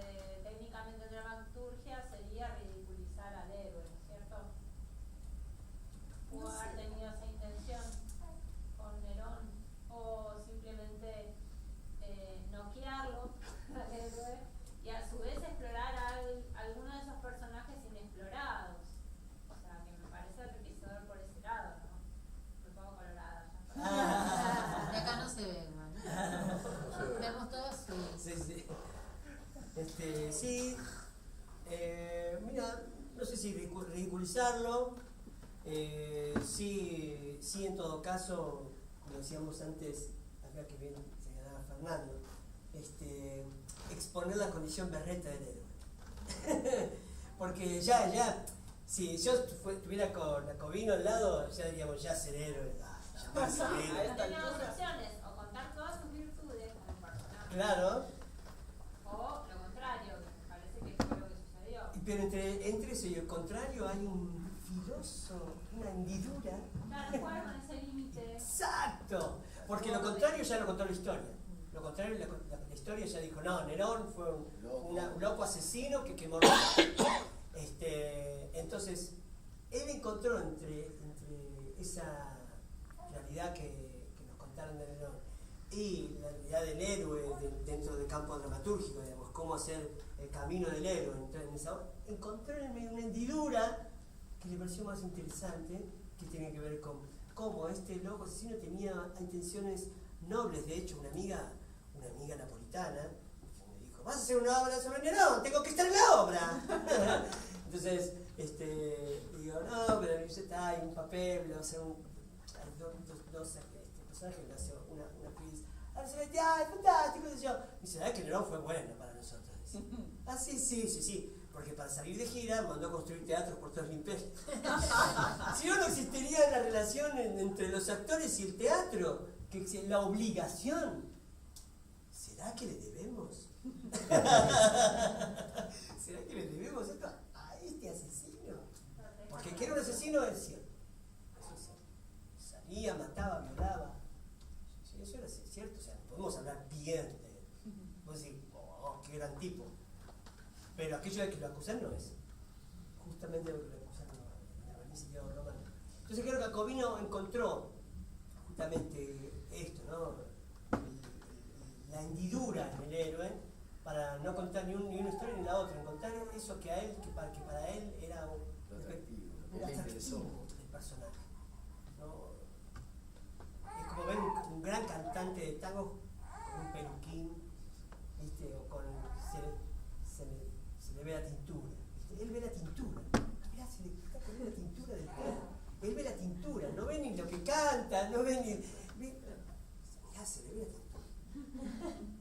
técnicamente dramaturgia sería ridiculizar al héroe, ¿no es cierto? ¿O haber tenido esa intención con Nerón? ¿O simplemente noquearlo al héroe y a su vez explorar alguno de esos personajes inexplorados? O sea, que me parece enriquecedor por ese lado, ¿no? Me pongo colorada ya. De acá no se ve, ¿no? Vemos todos Sí, sí. Sí. Mira, no sé si ridiculizarlo. Sí, en todo caso, como decíamos antes, acá que bien se ganaba Fernando, exponer la condición berreta del héroe. Porque ya, si yo estuviera con Acovino al lado, ya diríamos, ya ser héroe, llamarse héroe. No tenía dos opciones, o contar todas sus virtudes como personaje, Claro, o lo contrario, que me parece que fue lo que sucedió. pero entre eso y el contrario hay un filoso, una hendidura. Claro, jugar con ese límite. Exacto, porque lo contrario ya lo contó la historia. Lo contrario, la historia ya dijo, no, Nerón fue un loco asesino que quemó Roma. Entonces, él encontró entre esa realidad que nos contaron de Nerón y la realidad del héroe dentro del campo dramatúrgico, digamos, cómo hacer el camino del héroe, encontró en una hendidura que le pareció más interesante, que tiene que ver con cómo este loco asesino tenía intenciones nobles. De hecho, una amiga napolitana me dijo, vas a hacer una obra sobre Nerón, tengo que estar en la obra. Entonces, digo, no, pero hay un papel, le va a hacer hay dos personajes, le hace una actriz. Ahora se ve, ¡ay, fantástico! Y yo, dice, ¿sabes que Nerón fue bueno para nosotros? Ah, sí. Porque para salir de gira mandó a construir teatros por todo el imperio. Si no, no existiría la relación entre los actores y el teatro, que la obligación. ¿Será que le debemos? ¿Será que le debemos esto a este asesino? Porque que era un asesino es cierto. Eso es cierto. Salía, mataba, violaba. Sí, eso era cierto. O sea, no podemos hablar bien de él. Podemos decir, oh, qué gran tipo. Pero aquello de que lo acusan no es. Justamente lo que lo acusan en la Berlín Sitiado Romano. Entonces creo que Acovino encontró justamente esto, ¿no? La hendidura en el héroe, para no contar ni una historia ni la otra, encontrar eso que para él era un atractivo del personaje, ¿no? Es como ver un gran cantante de tango con un peluquín, ¿viste? O con se le ve la tintura, ¿viste? Él ve la tintura, mirá, se le está poniendo la tintura del pelo, él ve la tintura, no ve ni lo que canta, no ve ni mirá, se le ve la tintura.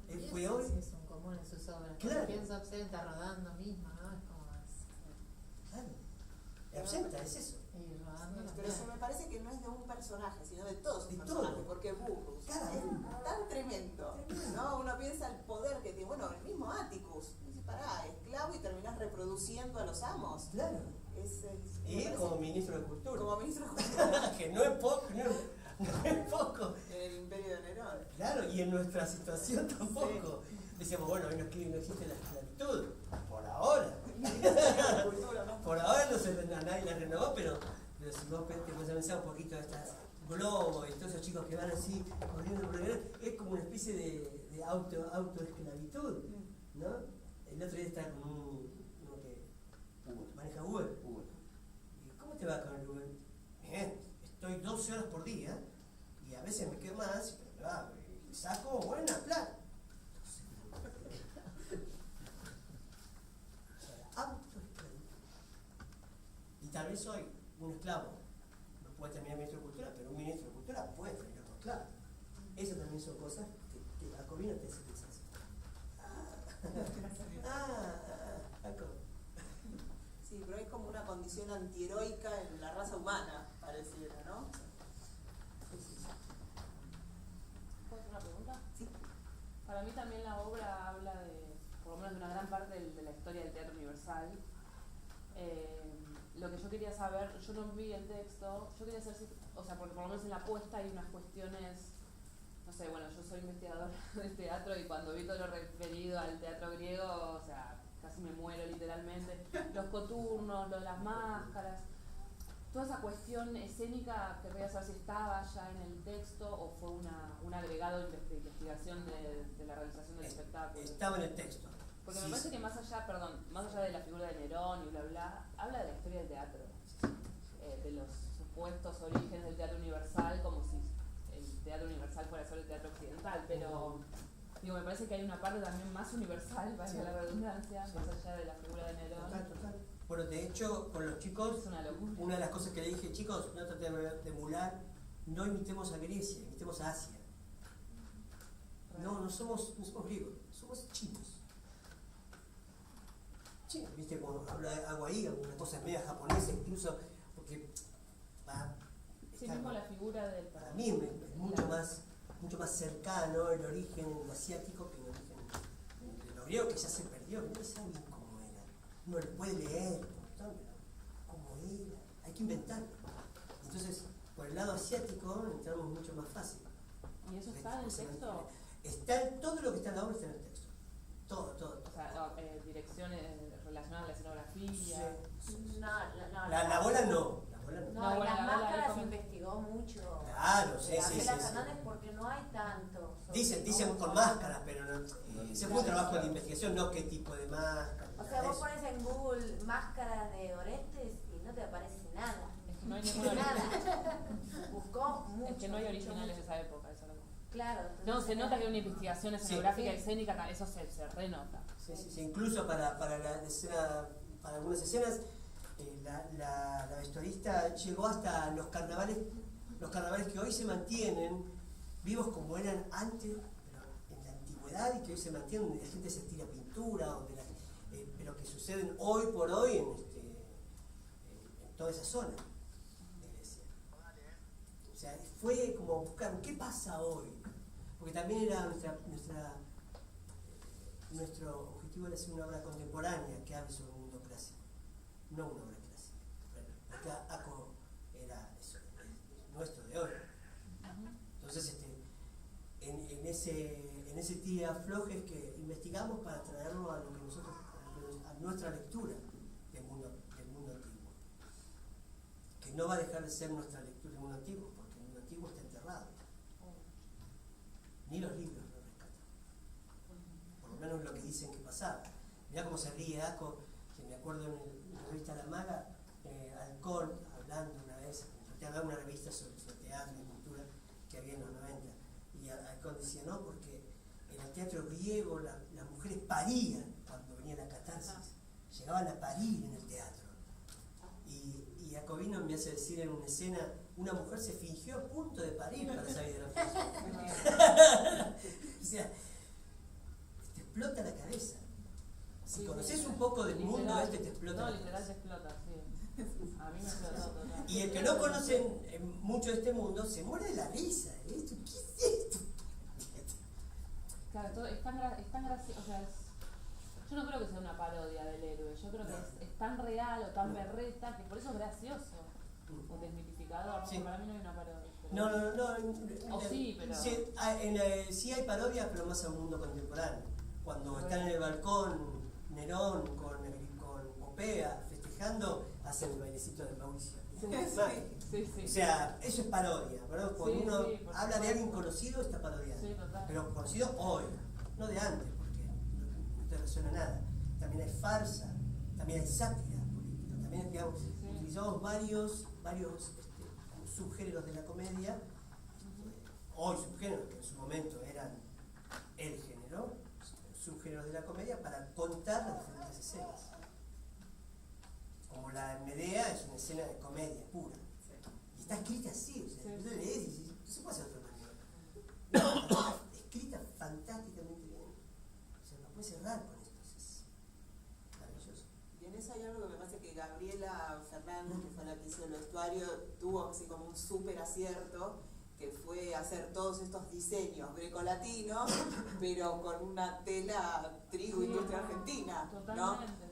Él fue hoy. Es un común en sus obras. Claro. Pienso Absenta rodando mismo, ¿no? Es como Claro. Absenta, es eso. y rodando. Pero eso me parece que no es de un personaje, sino de todos sus De personajes, todo. porque Burrus Cada es uno. tan tremendo, ¿no? Uno piensa el poder que seduciendo a los amos. Claro. Me Y parece- como ministro de Cultura. como ministro de Cultura Que no es poco, no es poco. en el Imperio de Nerón. Claro, y en nuestra situación tampoco. Decíamos, bueno, hoy no existe la esclavitud. Por ahora. Cultura, ¿no? Por ahora no se nadie la renovó, pero si vos te pones a pensar un poquito de estas globos y todos esos chicos que van así corriendo por el es como una especie de autoesclavitud, ¿no? El otro día estaba con uno que maneja Uber. Y ¿cómo te va con el Uber? Bien, estoy 12 horas por día y a veces me quedo más, pero me va, y saco buena plata. Autoesclavitud. Y tal vez soy un esclavo. No puede terminar ministro de Cultura, pero un ministro de Cultura puede terminar como esclavo. Esas también son cosas que a Corvino te hace pensar. Jacob. Sí, pero hay como una condición antiheroica en la raza humana, pareciera, ¿no? ¿Puedo hacer una pregunta? Sí. Para mí también la obra habla de, por lo menos de una gran parte de la historia del teatro universal. Lo que yo quería saber, yo no vi el texto, yo quería saber si, o sea, porque por lo menos en la puesta hay unas cuestiones, no sé, bueno, yo soy investigadora del teatro y cuando vi todo lo referido al teatro griego, o sea, casi me muero literalmente, los coturnos, lo de las máscaras, toda esa cuestión escénica, querría saber si estaba ya en el texto o fue un agregado de investigación de la realización del espectáculo. Estaba en el texto. Porque Sí, me parece sí. que más allá de la figura de Nerón y bla bla, habla de la historia del teatro, de los supuestos orígenes del teatro universal, como si el teatro universal fuera solo el teatro occidental, pero digo, me parece que hay una parte también más universal, valga Sí. la redundancia, Sí. más allá de la figura de Nerón. Total. Bueno, de hecho, con los chicos, Es una locura. una de las cosas que le dije, chicos, no tratemos de emular, no imitemos a Grecia, imitemos a Asia. No somos griegos, somos chinos. Sí, viste, como hago ahí, alguna cosa media japonesa incluso, porque Sí, está- mismo la figura del... para mí es mucho más cercano el origen asiático que el origen de lo griego, que ya se perdió, no saben cómo era. Uno le puede leer, pero cómo era, hay que inventarlo. Entonces, por el lado asiático entramos mucho más fácil. ¿Y eso está en el texto? Todo lo que está en la obra está en el texto. Todo. O sea, direcciones relacionadas a la escenografía. Sí. No. La bola no. No, y bueno, las la bola ahí máscaras como- investigó mucho. Claro, sí. Gabriela Fernández, porque no hay tanto. Dicen con máscaras, pero no. Ese fue un trabajo de investigación, no qué tipo de máscara. O sea, vos pones en Google máscaras de Orestes y no te aparece nada. Es que no hay ninguna original. Nada. Buscó mucho. Es que no hay mucho, originales de mucho. esa época, eso es lo que... Claro. No, entonces se nota que hay una era- investigación Sí. escenográfica Sí. escénica, eso se renota. Sí. Incluso para la escena, para algunas escenas, la vestuarista llegó hasta los carnavales que hoy se mantienen vivos como eran antes, pero en la antigüedad, y que hoy se mantienen, donde la gente se tira pintura, pero que suceden hoy por hoy en toda esa zona de Grecia. O sea, fue como buscar qué pasa hoy, porque también era nuestro objetivo era hacer una obra contemporánea que hable sobre el mundo clásico, no una obra clásica. Bueno, porque ACO era eso, es nuestro de hoy. Entonces, en ese tira aflojes que investigamos para traerlo a lo que nosotros, a nuestra lectura del mundo antiguo, que no va a dejar de ser nuestra lectura del mundo antiguo, porque el mundo antiguo está enterrado. Ni los libros lo rescatan. Por lo menos lo que dicen que pasaba. Mirá cómo se ríe Aco, que me acuerdo en la revista La Maga, Alcón, hablando una vez, te hablaba una revista sobre teatro y cultura que había en los 90, y Alcón decía, no, porque en el teatro griego las mujeres parían cuando venía la catarsis, llegaban a parir en el teatro. Y Jacobino me hace decir en una escena, una mujer se fingió a punto de parir para salir de la función. O sea, te explota la cabeza. Si conoces un poco del mundo te explota. No, la literal cabeza. te explota, sí. A mí me explotó total. Y el que no conoce mucho de este mundo se muere de la risa. ¿Qué es esto? Claro, todo es tan gracioso, o sea, Yo no creo que sea una parodia del héroe, yo creo que es tan real o tan berreta que por eso es gracioso o desmitificador. Sí. Para mí no hay una parodia. No. O sí, pero... Sí hay parodias, pero más a un mundo contemporáneo. Cuando están en el balcón Nerón con Popea festejando, hacen el bailecito de Mauricio. Sí. O sea, eso es parodia, ¿verdad? Cuando Sí, uno sí, por habla de supuesto. alguien conocido, está parodiando. Sí, total. Pero conocido hoy, no de antes, porque no te resuena nada. También hay farsa, también hay sátira política, también digamos, utilizamos varios subgéneros de la comedia, hoy subgéneros que en su momento eran el género, subgéneros de la comedia para contar las diferentes escenas. Como la Medea es una escena de comedia pura. Y está escrita así, o sea, tú lees y dices, no se puede hacer de otra manera. Está escrita fantásticamente bien. O sea, no puede cerrar con esto, es maravilloso. Y en eso hay algo que me parece que Gabriela Fernández, que fue la que hizo el vestuario, tuvo así como un súper acierto, que fue hacer todos estos diseños grecolatinos, pero con una tela trigo industria argentina, ¿no? Totalmente.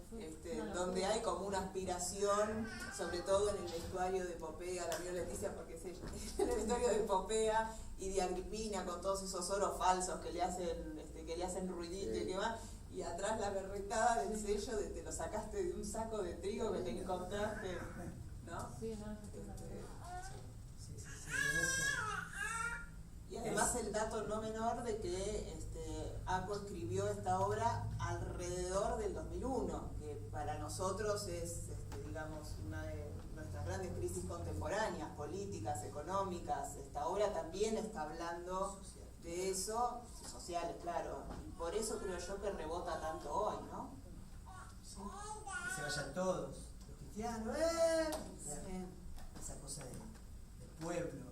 Donde hay como una aspiración, sobre todo en el vestuario de Popea, la vio Leticia porque es ella, en el vestuario de Popea y de Agripina, con todos esos oros falsos que le hacen ruidito y que va, y atrás la berretada del sello de te lo sacaste de un saco de trigo que te encontraste, ¿no? Sí, Y además el dato no menor de que Aco escribió esta obra alrededor del 2001, que para nosotros es, digamos, una de nuestras grandes crisis contemporáneas, políticas, económicas. Esta obra también está hablando de eso, sociales, claro, y por eso creo yo que rebota tanto hoy, ¿no? Sí. Que se vayan todos, los cristianos, esa cosa del pueblo,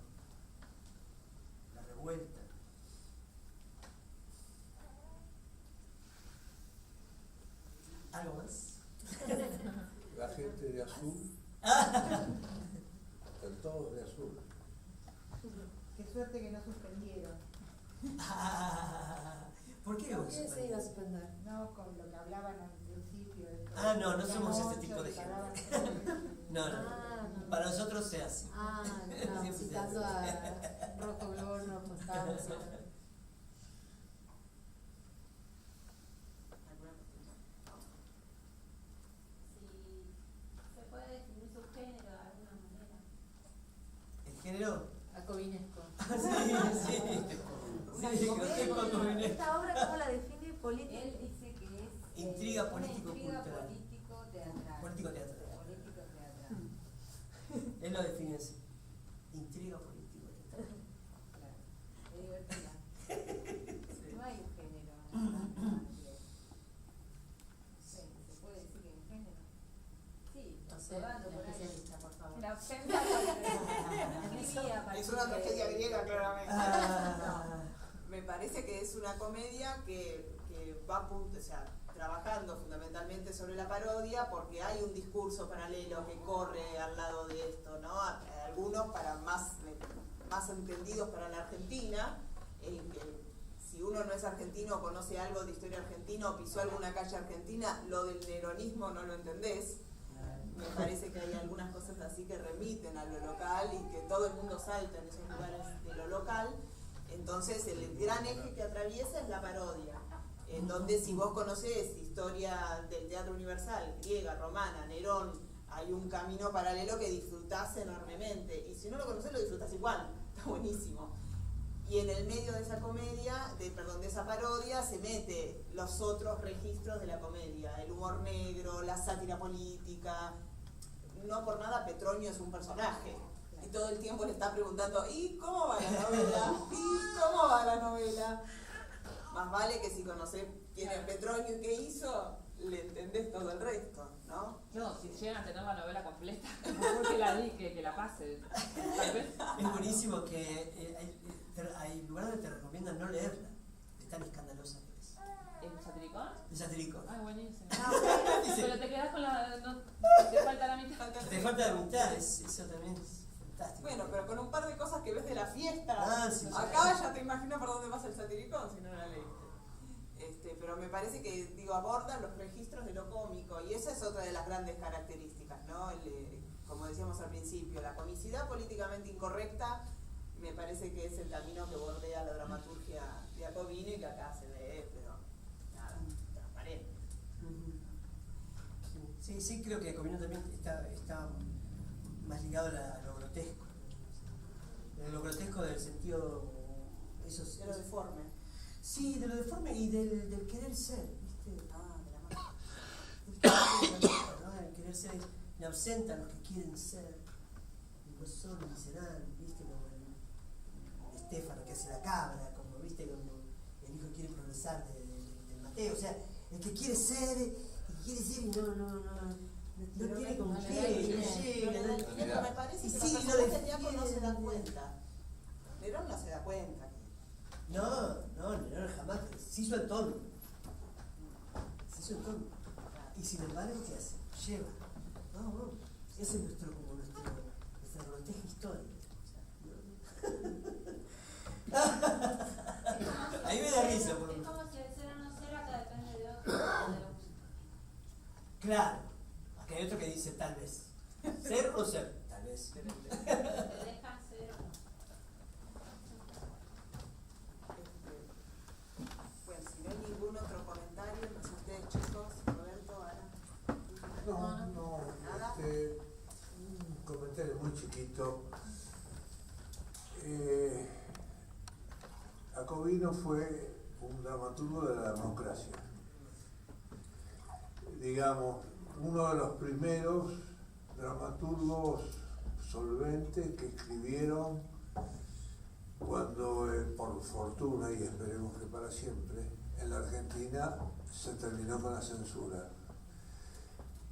la revuelta. ¿Algo más? La gente de azul, están todos de azul. Qué suerte que no suspendieron. ¿Por qué ¿Por vos qué se iba a suspender? No, con lo que hablaban al principio. No somos este tipo de gente. No. Para nosotros se hace. No, Siempre se citando hace. a Rojo Glorno, pues estábamos. Si se puede definir su género de alguna manera. ¿El género? Acovinesco. ¿Esta obra cómo la define política? Él dice que es Intriga una político intriga cultural. político-teatral. Político-teatral. Político-teatral. Él lo define así. Intriga político-teatral. Claro. Es divertida. No hay un género. Sí, ¿se puede decir que hay un género? Sí, No sé, rodando la por ahí. especialista, por favor. La ausencia Es una tragedia griega, claramente. Ah. Me parece que es una comedia que va a punto, o sea, trabajando fundamentalmente sobre la parodia, porque hay un discurso paralelo que corre al lado de esto, ¿no? Algunos para más entendidos para la Argentina, que si uno no es argentino o conoce algo de historia argentina o pisó alguna calle argentina, lo del neronismo no lo entendés. Me parece que hay algunas cosas así que remiten a lo local y que todo el mundo salta en esos lugares de lo local. Entonces el gran eje que atraviesa es la parodia, en donde si vos conocés historia del teatro universal, griega, romana, Nerón, hay un camino paralelo que disfrutás enormemente, y si no lo conocés lo disfrutás igual, está buenísimo. Y en el medio de esa comedia, de esa parodia, se mete los otros registros de la comedia, el humor negro, la sátira política. No por nada Petronio es un personaje. Y todo el tiempo le está preguntando, ¿y cómo va la novela? ¿Y cómo va la novela? Más vale que si conocés quién es Petronio y qué hizo, le entendés todo el resto, ¿no? No, si llegan a tener la novela completa, mejor que la pase. Tal vez. Es buenísimo que hay lugares donde te recomiendan no leerla, de tan escandalosa que es. ¿El satiricón? El satírico. Ay, buenísimo. Dice, Pero te quedás con la... No, te falta la mitad. te falta la mitad, eso también es fantástico. Bueno, pero con un par de cosas que ves de la fiesta, Sí. acá ya te imaginas por dónde vas el satiricón si no la leíste. Pero me parece que digo, aborda los registros de lo cómico, y esa es otra de las grandes características, ¿no? Como decíamos al principio, la comicidad políticamente incorrecta me parece que es el camino que bordea la dramaturgia de Jacobino y que acá se ve, pero nada, transparente. Sí, creo que Jacobino también está más ligado a lo grotesco. Lo grotesco del sentido... De lo deforme. Sí, de lo deforme y del querer ser, ¿viste? De la mano. El querer ser le ausenta a los que quieren ser y no son ni serán, ¿viste? Como el Estéfano que hace la cabra, como ¿viste? Como el hijo quiere progresar de Mateo, o sea, el que quiere ser y no tiene con qué, Pero me parece que los personajes del diablo no se dan cuenta. Nerón no se da cuenta. No, Nerón jamás, se hizo el tono. Y sin embargo, ¿qué hace? Lleva. No, ese es nuestra grotesca historia. Ahí me da risa. Es como si el ser o no ser acá depende de otro, de la música. Claro, acá hay otro que dice tal vez. ¿Ser o ser? Tal vez. Te dejan ser o no. Bueno, si no hay ningún otro comentario, no sé ustedes chicos, Roberto, Ana. No, ¿Nada? un comentario muy chiquito. Jacobino fue un dramaturgo de la democracia. Digamos, uno de los primeros dramaturgos solventes que escribieron cuando, por fortuna, y esperemos que para siempre, en la Argentina se terminó con la censura.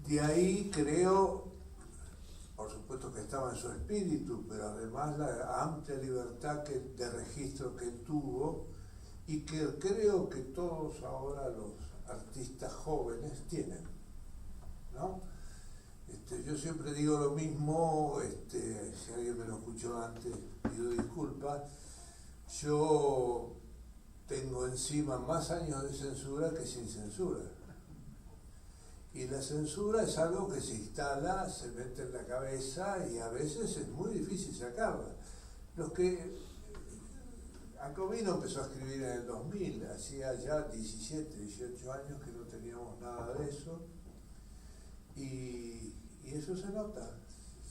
De ahí creo, por supuesto que estaba en su espíritu, pero además la amplia libertad de registro que tuvo y que creo que todos ahora los artistas jóvenes tienen, ¿no? Yo siempre digo lo mismo, si alguien me lo escuchó antes, pido disculpas. Yo tengo encima más años de censura que sin censura. Y la censura es algo que se instala, se mete en la cabeza y a veces es muy difícil sacarla. Jacobino empezó a escribir en el 2000, hacía ya 17, 18 años que no teníamos nada de eso. Y eso se nota,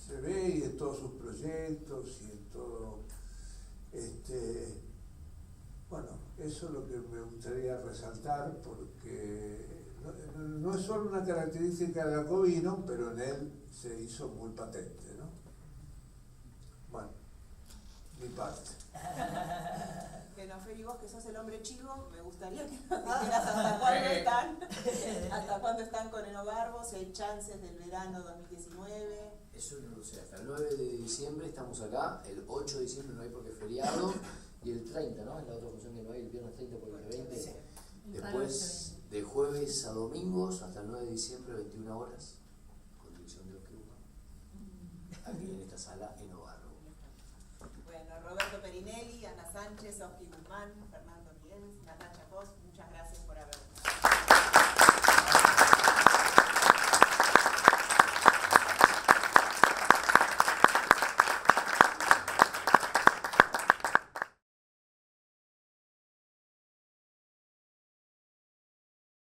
se ve y en todos sus proyectos y en todo. Bueno, eso es lo que me gustaría resaltar porque no es solo una característica de Jacobino, pero en él se hizo muy patente, ¿no? Bueno, mi parte. Bueno, Feli, vos que sos el hombre chivo, me gustaría que nos dijeras hasta cuándo están con Enobarbo, si hay chances del verano 2019. Eso no lo sé, hasta el 9 de diciembre estamos acá, el 8 de diciembre no hay porque es feriado, y el 30, ¿no? Es la otra función que no hay, el viernes 30 por el 20. Sí. Después, de jueves a domingos, hasta el 9 de diciembre, 21 horas, con dirección de Oscar Hugo, aquí en esta sala, en Obarro. Bueno, Roberto Perinelli, Ana Sánchez, Oscar Guzmán,